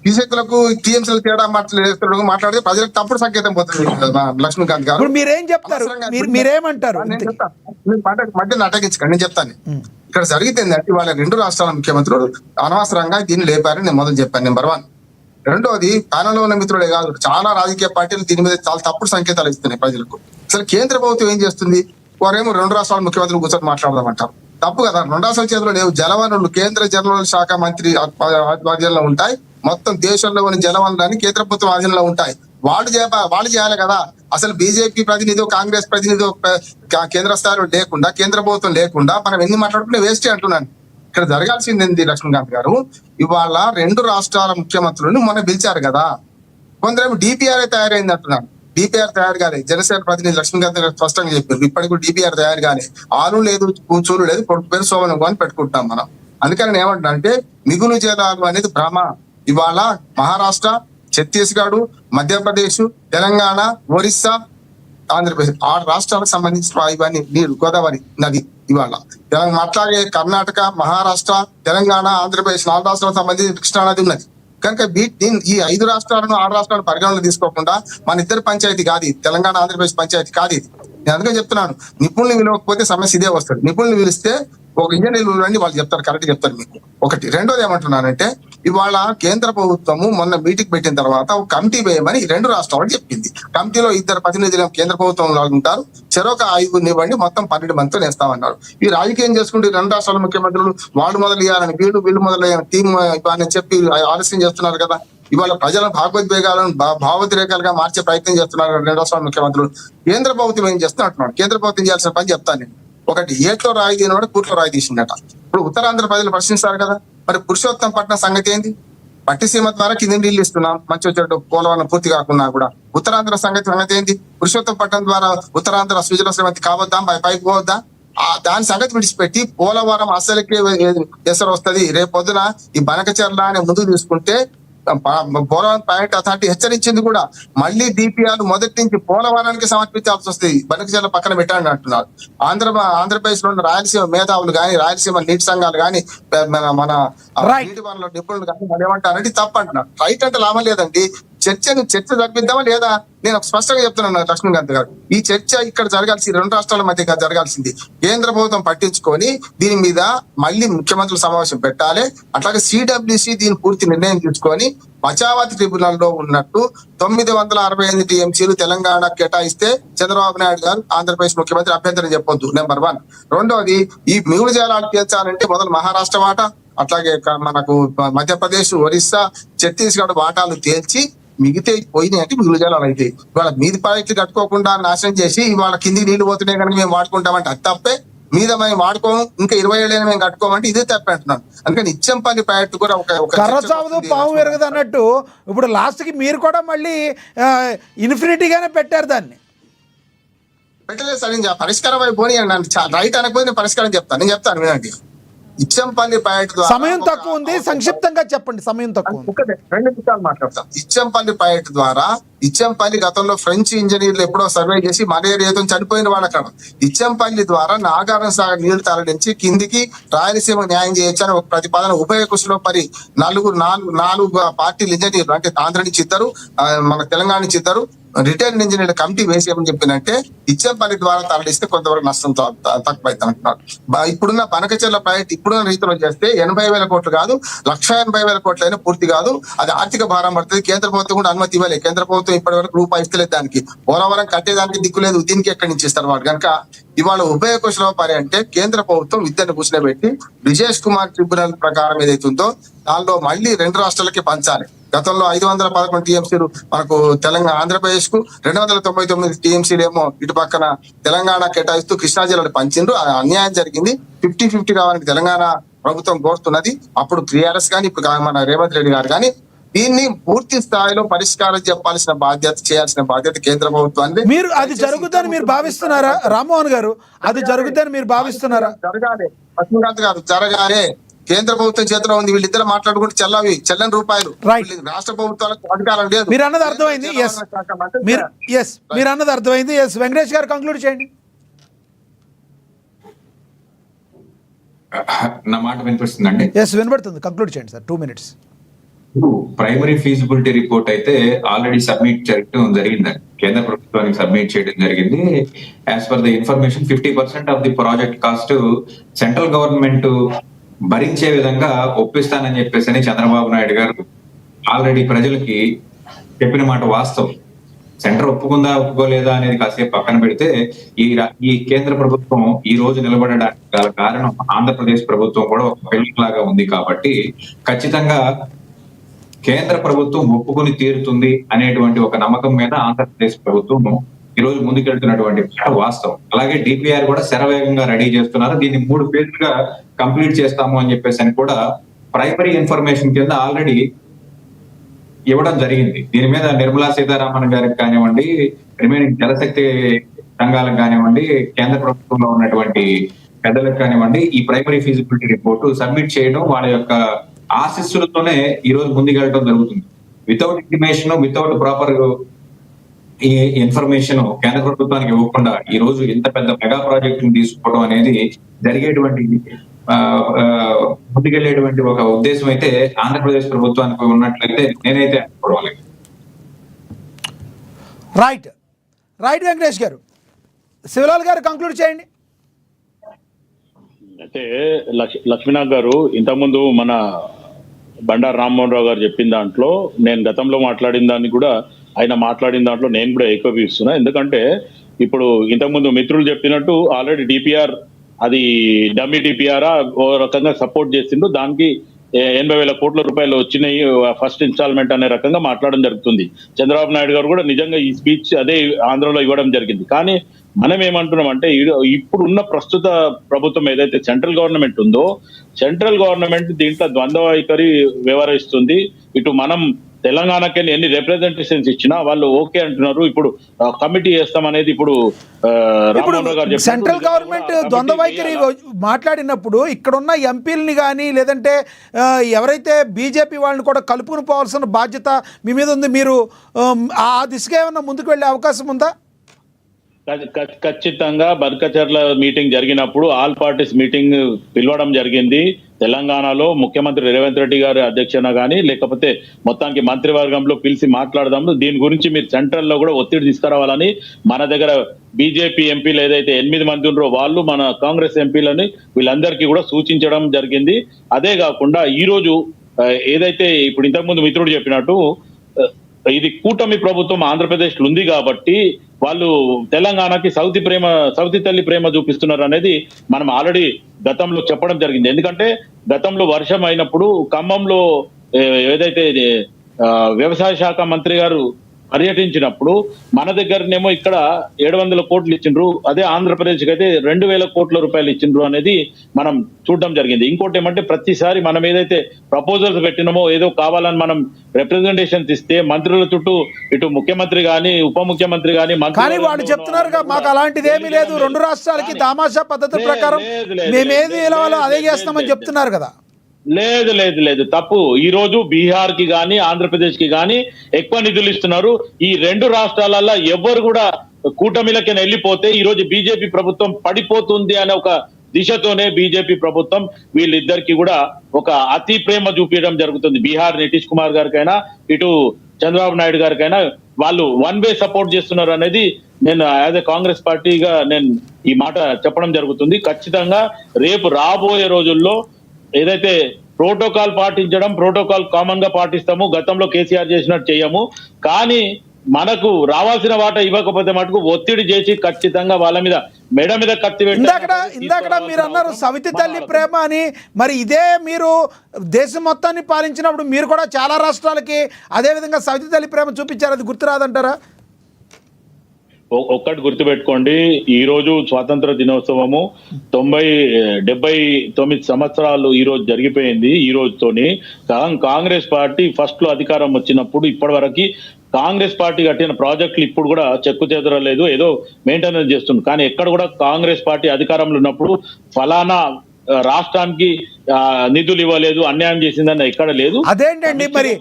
క్యూసెక్లకు టీఎంసీలకు తేడా మాట్లాడితే ప్రజలకు తప్పుడు సంకేతం పోతుంది. లక్ష్మీకాంత్ గారు ఇప్పుడు మీరేం చెప్తారు, మీరేమంటారు? మధ్య అటగించకండి, నేను చెప్తాను. ఇక్కడ జరిగితే ఏంటంటే వాళ్ళ 2 రాష్ట్రాల ముఖ్యమంత్రులు అనవసరంగా దీన్ని లేపారని నేను మొదలు చెప్పాను. నెంబర్ 1. రెండోది, ప్యానల్లో ఉన్న మిత్రులే కాదు, చాలా రాజకీయ పార్టీలు దీని మీద చాలా తప్పుడు సంకేతాలు ఇస్తున్నాయి ప్రజలకు. అసలు కేంద్ర ప్రభుత్వం ఏం చేస్తుంది? వారేమో 2 రాష్ట్రాల ముఖ్యమంత్రులు కూర్చొని మాట్లాడదామంటారు. తప్పు కదా, 2 రాష్ట్రాల చేతిలో లేవు. జలవనరులు కేంద్ర జలవనరుల శాఖ మంత్రి ఆధ్వర్యంలో ఉంటాయి. మొత్తం దేశంలో ఉన్న జలవనరులని కేంద్ర ప్రభుత్వం ఆధీనంలో ఉంటాయి. వాళ్ళు చేయాలి కదా. అసలు బీజేపీ ప్రతినిధి, కాంగ్రెస్ ప్రతినిధి కేంద్ర స్థాయిలో లేకుండా, కేంద్ర ప్రభుత్వం లేకుండా మనం ఎన్ని మాట్లాడుకుంటే వేస్ట్ అంటున్నాను. ఇక్కడ జరగాల్సింది ఏంది లక్ష్మీకాంత్ గారు? ఇవాళ 2 రాష్ట్రాల ముఖ్యమంత్రులను మొన్న పిలిచారు కదా. కొందరేమో డిపిఆర్ తయారైంది అంటున్నారు. డిపిఆర్ తయారు కాలే. జనసేన ప్రతినిధి లక్ష్మీకాంత్ గారు స్పష్టంగా చెప్పారు, ఇప్పటికి కూడా డిపిఆర్ తయారు కాలే. ఆలు లేదు, కూర్చోలు లేదు, పేరు సోమను అని పెట్టుకుంటాం మనం. అందుకని నేను ఏమంటున్నా అంటే, మిగులు జలాలు అనేది భ్రమ. ఇవాళ మహారాష్ట్ర, ఛత్తీస్గఢ్, మధ్యప్రదేశ్, తెలంగాణ, ఒరిస్సా, ఆంధ్రప్రదేశ్ 6 రాష్ట్రాలకు సంబంధించిన ఇవన్నీ నీరు గోదావరి నది. ఇవాళ అట్లాగే కర్ణాటక, మహారాష్ట్ర, తెలంగాణ, ఆంధ్రప్రదేశ్ 4 రాష్ట్రాలకు సంబంధించి కృష్ణా నది ఉన్నది. కనుక ఈ 5 రాష్ట్రాలను 6 రాష్ట్రాలను పరిగణలో తీసుకోకుండా మన ఇద్దరు పంచాయతీ కాదు, తెలంగాణ ఆంధ్రప్రదేశ్ పంచాయతీ కాదు ఇది. నేను అందుకే చెప్తున్నాను, నిపుణులు విలువకపోతే సమస్య ఇదే వస్తుంది. నిపుణులు పిలిస్తే ఒక ఇంజనీర్లు రండి, వాళ్ళు చెప్తారు, కరెక్ట్ చెప్తారు మీకు. ఒకటి. రెండోది ఏమంటున్నానంటే, ఇవాళ కేంద్ర ప్రభుత్వము మొన్న మీటింగ్ పెట్టిన తర్వాత ఒక కమిటీ వేయమని 2 రాష్ట్రాలకు చెప్పింది. కమిటీలో 2 ప్రతినిధులు కేంద్ర ప్రభుత్వంలో ఉంటారు, చెరొక 5 ఇవ్వండి, మొత్తం 12 మందితో నేస్తామన్నారు. ఈ రాజకీయం చేసుకుంటే 2 రాష్ట్రాల ముఖ్యమంత్రులు వాళ్ళు మొదలయ్యారని, వీళ్ళు మొదలయ్యారని టీం అని చెప్పి ఆలస్యం చేస్తున్నారు కదా. ఇవాళ ప్రజల భావోద్వేగాలను భావోద్రేకాలుగా మార్చే ప్రయత్నం చేస్తున్నారు 2 రాష్ట్రాల ముఖ్యమంత్రులు. కేంద్ర ప్రభుత్వం ఏం చేస్తున్నట్టున్నాడు? కేంద్ర ప్రభుత్వం చేయాల్సిన పని చెప్తాను నేను. ఒకటి, ఏట్లో రాయి తీనవాడు కూట్లో రాయి తీసిందట. ఇప్పుడు ఉత్తరాంధ్ర ప్రజలు ప్రశ్నిస్తారు కదా, మరి పురుషోత్తంపట్నం సంగతి ఏంది? పట్టిసీమ ద్వారా కింద నీళ్లు ఇస్తున్నాం, మంచి వచ్చేట్టు పోలవరం పూర్తి కాకుండా కూడా. ఉత్తరాంధ్ర సంగతి ఏంది? పురుషోత్తంపట్నం ద్వారా ఉత్తరాంధ్ర సుజల శ్రీమతి కావద్దా, పైకి పోవద్దా? దాని సంగతి విడిచిపెట్టి పోలవరం అసలుకే ఎసరు వస్తుంది. రేపు పొద్దున ఈ బనకచర్ల అని ముందుకు తీసుకుంటే పోలవరం ప్రాజెక్ట్ అథారిటీ హెచ్చరించింది కూడా, మళ్ళీ డిపిఆర్ మొదటి నుంచి పోలవరానికి సమర్పించాల్సి వస్తుంది, బనకచర్ల పక్కన పెట్టాలని అంటున్నారు. ఆంధ్రప్రదేశ్ లో ఉన్న రాయలసీమ మేధావులు కానీ, రాయలసీమ నీటి సంఘాలు కానీ, మన నీటి వనరుల నిపుణులు కానీ వాళ్ళు ఏమంటారంటే తప్పు అంటున్నారు. రైట్ అంటే లాభం లేదండి. చర్చ జరిపిద్దామా లేదా? నేను స్పష్టంగా చెప్తున్నాను లక్ష్మీకాంత్ గారు, ఈ చర్చ ఇక్కడ జరగాల్సి 2 రాష్ట్రాల మధ్య జరగాల్సింది. కేంద్ర ప్రభుత్వం పట్టించుకొని దీని మీద మళ్ళీ ముఖ్యమంత్రుల సమావేశం పెట్టాలి. అట్లాగే సిడబ్ల్యూసి దీని పూర్తి నిర్ణయం తీసుకొని మచావతి ట్రిబ్యునల్ లో ఉన్నట్టు 968 టీఎంసీలు తెలంగాణ కేటాయిస్తే చంద్రబాబు నాయుడు గారు ఆంధ్రప్రదేశ్ ముఖ్యమంత్రి అభ్యంతరం చెప్పొద్దు. నెంబర్ 1. రెండోది, ఈ మిగులు జలాలు తీర్చాలంటే మొదలు మహారాష్ట్ర వాటా, అట్లాగే మనకు మధ్యప్రదేశ్, ఒరిస్సా, ఛత్తీస్గఢ్ వాటాలు తేల్చి మిగితే పోయినాయి అంటే మిగులు జలాలు అయితే. ఇవాళ మీది ప్రాజెక్టులు కట్టుకోకుండా నాశనం చేసి ఇవాళ కిందికి నీళ్లు పోతున్నాయి కనుక మేము వాడుకుంటామంటే అది తప్పే. మీద మేము వాడుకోము, ఇంకా 20 ఏళ్ళైనా మేము కట్టుకోమంటే ఇదే తప్పే అంటున్నాను. అందుకని ఇచ్చంపల్లి ప్రాజెక్టు కూడా కర్రసాగుదు పాము ఎరగదు అన్నట్టు ఇప్పుడు లాస్ట్ కి మీరు కూడా మళ్ళీ ఇన్ఫినిటీగానే పెట్టారు దాన్ని. పెట్టలేదు సార్, నేను పరిష్కారం అయిపోయి రైట్ అనకపోతే నేను పరిష్కారం చెప్తాను. నేను చెప్తాను వినండి. ఇచ్చంపల్లి ప్రాజెక్టు ద్వారా సమయం తక్కువ ఉంది, సంక్షిప్తంగా చెప్పండి. సమయం తక్కువ ఉంది. ఒకటే 2 నిమిషాలు మాట్లాడతాం. ఇచ్చంపల్లి ప్రాజెక్టు ద్వారా ఇచ్చంపల్లి గతంలో ఫ్రెంచ్ ఇంజనీర్లు ఎప్పుడో సర్వే చేసి మలేరియాతో చనిపోయిన వాళ్ళ అక్కడ ఇచ్చంపల్లి ద్వారా నాగార్జున సాగర్ నీళ్లు తరలించి కిందికి రాయలసీమ న్యాయం చేయొచ్చని ఒక ప్రతిపాదన ఉభయ కృషిలో మరి నాలుగు పార్టీలు ఇంజనీర్లు అంటే ఆంధ్ర నుంచి ఇద్దరు, మన తెలంగాణ నుంచి ఇద్దరు రిటైర్డ్ ఇంజనీర్ల కమిటీ వేసి ఏమని చెప్పినంటే ఇచ్చంపల్లి ద్వారా తరలిస్తే కొంతవరకు నష్టం తక్కువైతే అంటున్నారు. ఇప్పుడున్న బనకచెర్ల ప్రాజెక్ట్ ఇప్పుడున్న రీతిలో చేస్తే 80,000 కోట్లు కాదు, 1,80,000 కోట్లు అయినా పూర్తి కాదు. అది ఆర్థిక భారం పడుతుంది. కేంద్ర ప్రభుత్వం కూడా అనుమతి ఇవ్వలేదు. కేంద్ర ప్రభుత్వం ఇప్పటి వరకు రూపాయి ఇస్తలేదు దానికి. పోలవరం కట్టేదానికి దిక్కులేదు. దీనికి ఎక్కడి నుంచి ఇస్తారు వాడు కనుక ఇవాళ ఉభయ కుశల పని అంటే కేంద్ర ప్రభుత్వం విద్యను కూర్చోబెట్టి విజేష్ కుమార్ ట్రిబ్యునల్ ప్రకారం ఏదైతుందో దానిలో మళ్ళీ 2 రాష్ట్రాలకి పంచాలి. గతంలో 511 టీఎంసీలు మనకు తెలంగాణ ఆంధ్రప్రదేశ్ కు, 299 టీఎంసీలు ఏమో ఇటు పక్కన తెలంగాణ కేటాయిస్తూ కృష్ణా జిల్లాలో పంచిండ్రు. అన్యాయం జరిగింది. 50-50 కావాలని తెలంగాణ ప్రభుత్వం కోరుతున్నది. అప్పుడు టీఆర్ఎస్ కానీ ఇప్పుడు మన రేవంత్ రెడ్డి గారు కానీ దీన్ని పూర్తి స్థాయిలో పరిష్కారం చెప్పాల్సిన బాధ్యత, చేయాల్సిన బాధ్యత కేంద్ర ప్రభుత్వాన్ని. మీరు అది జరుగుతుందని మీరు భావిస్తున్నారా రామ్మోహన్ గారు? అది జరుగుతుందని మీరు భావిస్తున్నారా? జరగాలి. లక్ష్మీకాంత్ గారు జరగాలి. కేంద్ర ప్రభుత్వం చేతిలో ఉంది. వీళ్ళిద్దరు మాట్లాడుకుంటే చెల్లని రూపాయలు. రాష్ట్ర ప్రభుత్వాలకు అధికారం లేదు. మీరు అన్నది అర్థమైంది. మీరు అన్నది అర్థమైంది. వెంకటేష్ గారు కంక్లూడ్ చేయండి. నా మాట వినిపిస్తుందండి? వినబడుతుంది. కంక్లూడ్ చేయండి sir. 2 minutes. Primary feasibility report అయితే ఆల్రెడీ సబ్మిట్ చేయడం జరిగిందండి. కేంద్ర ప్రభుత్వానికి సబ్మిట్ చేయడం జరిగింది. As per the information 50% of the project cost central government భరించే విధంగా ఒప్పిస్తానని చెప్పేసి చంద్రబాబు నాయుడు గారు ఆల్రెడీ ప్రజలకి చెప్పిన మాట వాస్తవం. సెంటర్ ఒప్పుకుందా ఒప్పుకోలేదా అనేది కాసేపు పక్కన పెడితే ఈ కేంద్ర ప్రభుత్వం ఈ రోజు నిలబడడానికి గల కారణం ఆంధ్రప్రదేశ్ ప్రభుత్వం కూడా ఒక పిల్లలాగా ఉంది. కాబట్టి ఖచ్చితంగా కేంద్ర ప్రభుత్వం ఒప్పుకుని తీరుతుంది అనేటువంటి ఒక నమ్మకం మీద ఆంధ్రప్రదేశ్ ప్రభుత్వం ఈ రోజు ముందుకెళ్తున్నటువంటి వాస్తవం. అలాగే డిపిఆర్ కూడా శరవేగంగా రెడీ చేస్తున్నారు. దీన్ని 3 ఫేజ్లుగా కంప్లీట్ చేస్తాము అని చెప్పేసి కూడా ప్రైమరీ ఇన్ఫర్మేషన్ కింద ఆల్రెడీ ఇవ్వడం జరిగింది. దీని మీద నిర్మలా సీతారామన్ గారికి కానివ్వండి, రిమైనింగ్ జలశక్తి సంఘాలకు కానివ్వండి, కేంద్ర ప్రభుత్వంలో ఉన్నటువంటి పెద్దలకు కానివ్వండి, ఈ ప్రైమరీ ఫీజిబిలిటీ రిపోర్టు సబ్మిట్ చేయడం వాళ్ళ యొక్క ఆశీస్సులతోనే ఈ రోజు ముందుకెళ్ళడం జరుగుతుంది. వితౌట్ ఇంటిమేషన్, వితౌట్ ప్రాపర్ ఈ ఇన్ఫర్మేషన్ కేంద్ర ప్రభుత్వానికి ఇవ్వకుండా ఈ రోజు ఇంత పెద్ద మెగా ప్రాజెక్ట్ తీసుకోవడం అనేది జరిగేటువంటి ముందుకెళ్లేటువంటి ఒక ఉద్దేశం అయితే ఆంధ్రప్రదేశ్ ప్రభుత్వానికి ఉన్నట్లయితే నేనైతే అనుకోవాలి. రైట్ వెంకటేష్ గారు. శివలాల్ గారు కంక్లూడ్ చేయండి. అయితే లక్ష్మీనాథ్ గారు ఇంతకుముందు మన బండారు రామ్మోహన్ రావు గారు చెప్పిన దాంట్లో నేను గతంలో మాట్లాడిన దాన్ని కూడా ఆయన మాట్లాడిన దాంట్లో నేను కూడా ఏకీభవిస్తున్నా. ఎందుకంటే ఇప్పుడు ఇంతకుముందు మిత్రులు చెప్పినట్టు ఆల్రెడీ డిపిఆర్ అది డమ్మీ డిపిఆర్ ఓ రకంగా సపోర్ట్ చేసిండు. దానికి 80,000 కోట్ల రూపాయలు వచ్చినాయి ఫస్ట్ ఇన్స్టాల్మెంట్ అనే రకంగా మాట్లాడడం జరుగుతుంది. చంద్రబాబు నాయుడు గారు కూడా నిజంగా ఈ స్పీచ్ అదే ఆంధ్రలో ఇవ్వడం జరిగింది. కానీ మనం ఏమంటున్నాం అంటే ఇప్పుడున్న ప్రస్తుత ప్రభుత్వం ఏదైతే సెంట్రల్ గవర్నమెంట్ ఉందో, సెంట్రల్ గవర్నమెంట్ దీంట్లో ద్వంద్వ వైఖరి వ్యవహరిస్తుంది. ఇటు మనం తెలంగాణకి ఎన్ని రిప్రజెంటేషన్స్ ఇచ్చినా వాళ్ళు ఓకే అంటున్నారు. ఇప్పుడు కమిటీ చేస్తాం అనేది ఇప్పుడు సెంట్రల్ గవర్నమెంట్ ద్వంద్వ వైఖరి మాట్లాడినప్పుడు ఇక్కడున్న ఎంపీలని కానీ లేదంటే ఎవరైతే బీజేపీ వాళ్ళని కూడా కలుపుకుని పోవాల్సిన బాధ్యత మీ మీద ఉంది. మీరు ఆ దిశగా ఏమన్నా ముందుకు వెళ్ళే అవకాశం ఉందా? ఖచ్చితంగా బర్కచర్ల మీటింగ్ జరిగినప్పుడు ఆల్ పార్టీస్ మీటింగ్ పిలవడం జరిగింది. తెలంగాణలో ముఖ్యమంత్రి రేవంత్ రెడ్డి గారి అధ్యక్షన కానీ లేకపోతే మొత్తానికి మంత్రివర్గంలో పిలిచి మాట్లాడదాము. దీని గురించి మీరు సెంట్రల్ లో కూడా ఒత్తిడి తీసుకురావాలని మన దగ్గర బీజేపీ ఎంపీలు ఏదైతే 8 మంది ఉన్నారో వాళ్ళు మన కాంగ్రెస్ ఎంపీలని వీళ్ళందరికీ కూడా సూచించడం జరిగింది. అదే కాకుండా ఈ రోజు ఏదైతే ఇప్పుడు ఇంతకుముందు మిత్రుడు చెప్పినట్టు ఇది కూటమి ప్రభుత్వం ఆంధ్రప్రదేశ్ లో ఉంది కాబట్టి వాళ్ళు తెలంగాణకి సౌతి తల్లి ప్రేమ చూపిస్తున్నారు అనేది మనం ఆల్రెడీ గతంలో చెప్పడం జరిగింది. ఎందుకంటే గతంలో వర్షం అయినప్పుడు ఖమ్మంలో ఏదైతే వ్యవసాయ శాఖ మంత్రి గారు పర్యటించినప్పుడు మన దగ్గరనేమో ఇక్కడ 700 కోట్లు ఇచ్చిండ్రు, అదే ఆంధ్రప్రదేశ్కి అయితే 2000 కోట్ల రూపాయలు ఇచ్చిండ్రు అనేది మనం చూడడం జరిగింది. ఇంకోటి ఏమంటే ప్రతిసారి మనం ఏదైతే ప్రపోజల్స్ పెట్టినామో ఏదో కావాలని మనం రిప్రజెంటేషన్ ఇస్తే మంత్రుల చుట్టూ ఇటు ముఖ్యమంత్రి గాని ఉప ముఖ్యమంత్రి గాని కానీ వాళ్ళు చెప్తున్నారు మాకు అలాంటిది ఏమీ లేదు, 2 రాష్ట్రాలకి దామాషా పద్ధతి ప్రకారం మేమేది ఇవ్వాలో అదే చేస్తామని చెప్తున్నారు కదా. లేదు లేదు లేదు, తప్పు. ఈ రోజు బీహార్ కి గాని ఆంధ్రప్రదేశ్ కి గాని ఎక్కువ నిధులు ఇస్తున్నారు. ఈ 2 రాష్ట్రాలలో ఎవరు కూడా కూటమిలకి వెళ్ళిపోతే ఈ రోజు బీజేపీ ప్రభుత్వం పడిపోతుంది అనే ఒక దిశతోనే బీజేపీ ప్రభుత్వం వీళ్ళిద్దరికి కూడా ఒక అతి ప్రేమ చూపించడం జరుగుతుంది. బీహార్ నితీష్ కుమార్ గారికైనా ఇటు చంద్రబాబు నాయుడు గారికైనా వాళ్ళు వన్ వే సపోర్ట్ చేస్తున్నారు అనేది నేను యాజ్ ఎ కాంగ్రెస్ పార్టీగా నేను ఈ మాట చెప్పడం జరుగుతుంది. ఖచ్చితంగా రేపు రాబోయే రోజుల్లో ఏదైతే ప్రోటోకాల్ పాటించడం, ప్రోటోకాల్ కామన్ గా పాటిస్తాము, గతంలో కేసీఆర్ చేసినట్టు చేయము, కానీ మనకు రావాల్సిన వాటా ఇవ్వకపోతే మటుకు ఒత్తిడి చేసి ఖచ్చితంగా వాళ్ళ మీద మెడ మీద కత్తి ఇందాక మీరు అన్నారు సవితి తల్లి ప్రేమ అని, మరి ఇదే మీరు దేశం మొత్తాన్ని పాలించినప్పుడు మీరు కూడా చాలా రాష్ట్రాలకి అదే విధంగా సవితి తల్లి ప్రేమ చూపించారు, అది గుర్తురాదంటారా? ఒక్కటి గుర్తుపెట్టుకోండి, ఈ రోజు స్వాతంత్ర దినోత్సవము 79 సంవత్సరాలు ఈ రోజు జరిగిపోయింది. ఈ రోజుతోని కాంగ్రెస్ పార్టీ ఫస్ట్ లో అధికారం వచ్చినప్పుడు ఇప్పటి వరకు కాంగ్రెస్ పార్టీ కట్టిన ప్రాజెక్టులు ఇప్పుడు కూడా చెక్కు చెదరలేదు, ఏదో మెయింటెనెన్స్ చేస్తుంది. కానీ ఎక్కడ కూడా కాంగ్రెస్ పార్టీ అధికారంలో ఉన్నప్పుడు ఫలానా రాష్ట్రానికి నిధులు ఇవ్వలేదు, అన్యాయం చేసిందని ఎక్కడ లేదు. అదేంటండి మరి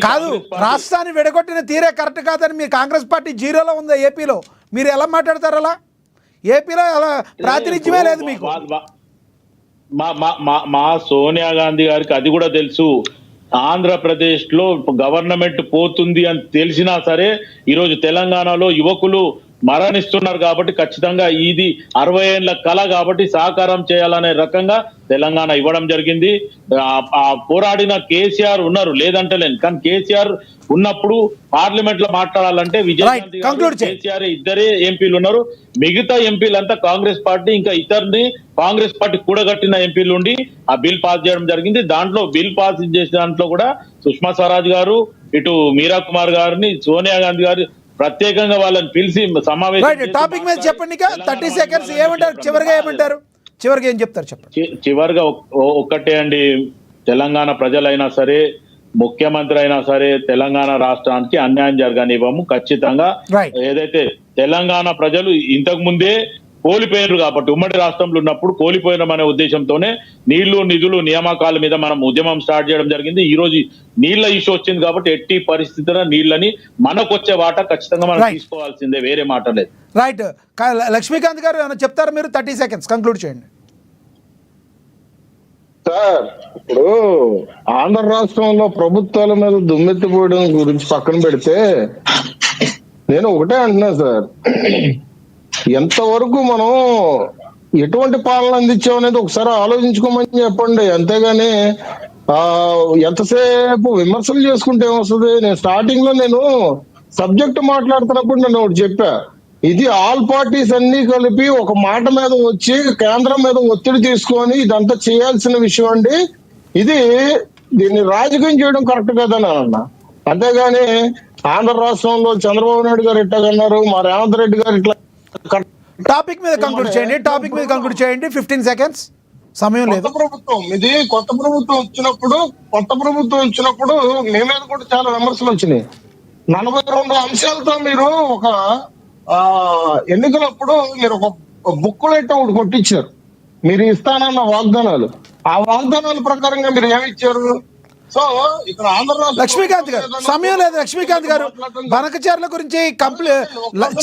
కాదు, రాష్ట్రాన్ని విడగొట్టిన తీరే కరెక్ట్ కాదని మీ కాంగ్రెస్ పార్టీ 0లో ఉందా ఏపీలో? మీరు ఎలా మాట్లాడతారు? అలా ఏపీలో అలా ప్రాతినిధ్యమే లేదు మీకు. మా సోనియా గాంధీ గారికి అది కూడా తెలుసు. ఆంధ్రప్రదేశ్ లో గవర్నమెంట్ పోతుంది అని తెలిసినా సరే ఈరోజు తెలంగాణలో యువకులు మరణిస్తున్నారు కాబట్టి ఖచ్చితంగా ఇది 60 ఏళ్ల కళ కాబట్టి సహకారం చేయాలనే రకంగా తెలంగాణ ఇవ్వడం జరిగింది. ఆ పోరాడిన కేసీఆర్ ఉన్నారు, లేదంటలేను, కానీ కేసీఆర్ ఉన్నప్పుడు పార్లమెంట్ లో మాట్లాడాలంటే విజయశాంతి కేసీఆర్ ఇద్దరే ఎంపీలు ఉన్నారు, మిగతా ఎంపీలంతా కాంగ్రెస్ పార్టీ ఇంకా ఇతరుని కాంగ్రెస్ పార్టీ కూడగట్టిన ఎంపీలు ఉండి ఆ బిల్ పాస్ చేయడం జరిగింది. దాంట్లో బిల్ పాస్ చేసిన దాంట్లో కూడా సుష్మా స్వరాజ్ గారు, ఇటు మీరా కుమార్ గారిని, సోనియా గాంధీ గారు ప్రత్యేకంగా వాళ్ళని పిలిచి సమావేశం. టాపిక్ మీద చెప్పండి, 30 సెకండ్స్ ఏమంటారు? చివరిగా ఏమంటారు? చివరిగా ఏం చెప్తారు చెప్పండి. చివరిగా ఒక్కటే అండి, తెలంగాణ ప్రజలైనా సరే ముఖ్యమంత్రి అయినా సరే తెలంగాణ రాష్ట్రానికి అన్యాయం జరగనివ్వము. ఖచ్చితంగా ఏదైతే తెలంగాణ ప్రజలు ఇంతకు ముందే కోల్పోయినారు కాబట్టి ఉమ్మడి రాష్ట్రంలో ఉన్నప్పుడు కోల్పోయినామనే ఉద్దేశంతోనే నీళ్లు నిధులు నియామకాల మీద మనం ఉద్యమం స్టార్ట్ చేయడం జరిగింది. ఈ రోజు నీళ్ల ఇష్యూ వచ్చింది కాబట్టి ఎట్టి పరిస్థితుల్లో నీళ్లని మనకు వచ్చే వాటా ఖచ్చితంగా మనం తీసుకోవాల్సిందే, వేరే మాట లేదు. రైట్. లక్ష్మీకాంత్ గారు ఏమైనా చెప్తారు? మీరు 30 సెకండ్స్ కంక్లూడ్ చేయండి. సార్, ఇప్పుడు ఆంధ్ర రాష్ట్రంలో ప్రభుత్వాల మీద దుమ్మెత్తిపోయడం గురించి పక్కన పెడితే నేను ఒకటే అంటున్నా సార్, ఎంతవరకు మనం ఎటువంటి పాలన అందించాం అనేది ఒకసారి ఆలోచించుకోమని చెప్పండి. అంతేగాని ఎంతసేపు విమర్శలు చేసుకుంటే ఏమొస్తుంది? నేను స్టార్టింగ్ లో నేను సబ్జెక్ట్ మాట్లాడుతున్నప్పుడు నేను ఒకటి చెప్పా, ఇది ఆల్ పార్టీస్ అన్ని కలిపి ఒక మాట మీద వచ్చి కేంద్రం మీద ఒత్తిడి తీసుకొని ఇదంతా చేయాల్సిన విషయం అండి, దీన్ని రాజకీయం చేయడం కరెక్ట్ కదని అన్నా. అంతేగాని ఆంధ్ర రాష్ట్రంలో చంద్రబాబు నాయుడు గారు ఇట్లాగన్నారు, మా రేవంత్ రెడ్డి గారు ఇట్లా. టాపిక్ మీద కంక్లూడ్ చేయండి. 15 సెకండ్స్ సమయం లేదు. కొత్త ప్రభుత్వం వచ్చినప్పుడు మీ మీద కూడా చాలా విమర్శలు వచ్చినాయి. 42 అంశాలతో మీరు ఒక ఎన్నికలప్పుడు మీరు ఒక బుక్లెట్ ఒకటి కొట్టించారు, మీరు ఇస్తానన్న వాగ్దానాలు. ఆ వాగ్దానాల ప్రకారంగా మీరు ఏమిచ్చారు? సో ఇక్కడ ఆంధ్ర రాష్ట్ర లక్ష్మీకాంత్ గారు సమయం లేదు. లక్ష్మీకాంత్ గారు బనకచర్ల గురించి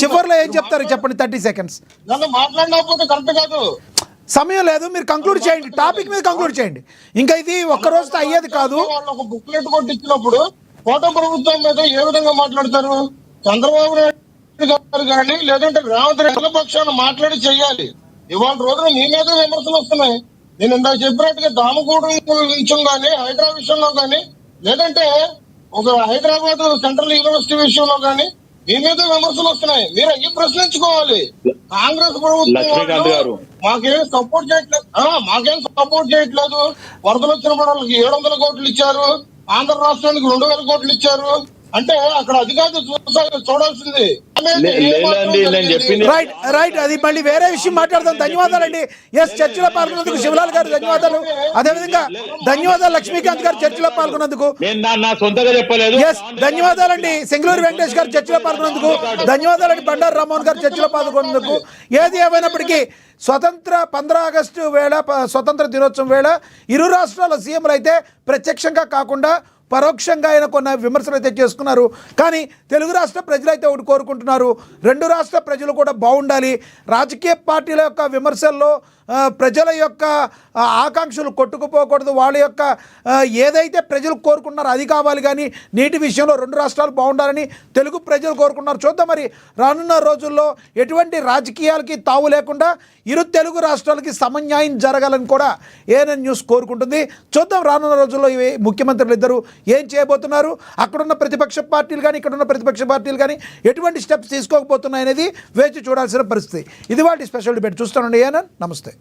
చివరిలో ఏం చెప్తారు చెప్పండి? 30 సెకండ్స్. నన్ను మాట్లాడకపోతే కరెక్ట్ కాదు, సమయం లేదు, మీరు కంక్లూడ్ చేయండి. టాపిక్ మీద కంక్లూడ్ చేయండి. ఇంకా ఇది ఒక్క రోజుతో అయ్యేది కాదు. వాళ్ళు ఒక బుక్లెట్ కొట్టించినప్పుడు కోట ప్రభుత్వం మీద ఏ విధంగా మాట్లాడతారు? చంద్రబాబు నాయుడు గారు కానీ లేదంటే రేవంత్ రెడ్డి పక్షాన్ని మాట్లాడి చెయ్యాలి. ఇవాళ రోజున మీ మీద విమర్శలు వస్తున్నాయి. నేను ఇందాక చెప్పినట్టుగా దామగూడెం విషయం కానీ, హైదరాబాద్ విషయంలో కానీ, లేదంటే ఒక హైదరాబాద్ సెంట్రల్ యూనివర్సిటీ విషయంలో కానీ మీ మీద విమర్శలు వస్తున్నాయి. మీరు అవి ప్రశ్నించుకోవాలి. కాంగ్రెస్ ప్రభుత్వం మాకేం సపోర్ట్ చేయట్లేదు. వరదలు వచ్చిన వాళ్ళకి 700 కోట్లు ఇచ్చారు, ఆంధ్ర రాష్ట్రానికి 2000 కోట్లు ఇచ్చారు. అంటే అక్కడ అది కాదు చూడాల్సింది అనేది ఏ మాత్రం లేదండి, నేను జరిగింది? చెప్పింది రైట్ రైట్, అది మళ్ళీ వేరే విషయం మాట్లాడదాం. ధన్యవాదాలండి. ఎస్, చర్చలో పాల్గొన్నందుకు శివలాల్ గారు ధన్యవాదాలు. అదేవిధంగా ధన్యవాదాలు లక్ష్మీకాంత్ గారు చర్చలో పాల్గొన్నందుకు. నేను నా సొంతంగా చెప్పలేదు. ఎస్, ధన్యవాదాలండి. సెంగులూరు వెంకటేష్ గారు చర్చలో పాల్గొన్నందుకు ధన్యవాదాలండి. బండారు రామ్మోహన్ గారు చర్చలో పాల్గొన్నందుకు. ఏది ఏమైనప్పటికీ స్వతంత్ర 15 ఆగస్టు వేళ, స్వతంత్ర దినోత్సవం వేళ ఇరు రాష్ట్రాల సీఎంలు అయితే ప్రత్యక్షంగా కాకుండా పరోక్షంగా ఆయన కొన్ని విమర్శలు అయితే చేసుకున్నారు. కానీ తెలుగు రాష్ట్ర ప్రజలైతే ఒకటి కోరుకుంటున్నారు, రెండు రాష్ట్ర ప్రజలు కూడా బాగుండాలి. రాజకీయ పార్టీల యొక్క విమర్శల్లో ప్రజల యొక్క ఆకాంక్షలు కొట్టుకుపోకూడదు. వాళ్ళ యొక్క ఏదైతే ప్రజలు కోరుకున్నారో అది కావాలి. కానీ నీటి విషయంలో రెండు రాష్ట్రాలు బాగుండాలని తెలుగు ప్రజలు కోరుకున్నారు. చూద్దాం మరి రానున్న రోజుల్లో ఎటువంటి రాజకీయాలకి తావు లేకుండా ఇరు తెలుగు రాష్ట్రాలకి సమన్యాయం జరగాలని కూడా ఏఎన్ఎన్ న్యూస్ కోరుకుంటుంది. చూద్దాం రానున్న రోజుల్లో ఇవి ముఖ్యమంత్రులు ఇద్దరు ఏం చేయబోతున్నారు, అక్కడున్న ప్రతిపక్ష పార్టీలు కానీ ఇక్కడున్న ప్రతిపక్ష పార్టీలు కానీ ఎటువంటి స్టెప్స్ తీసుకోకపోతున్నాయనేది వేచి చూడాల్సిన పరిస్థితి. ఇది వాటి స్పెషల్ డిబేట్. చూస్తానండి ఏఎన్ఎన్. నమస్తే.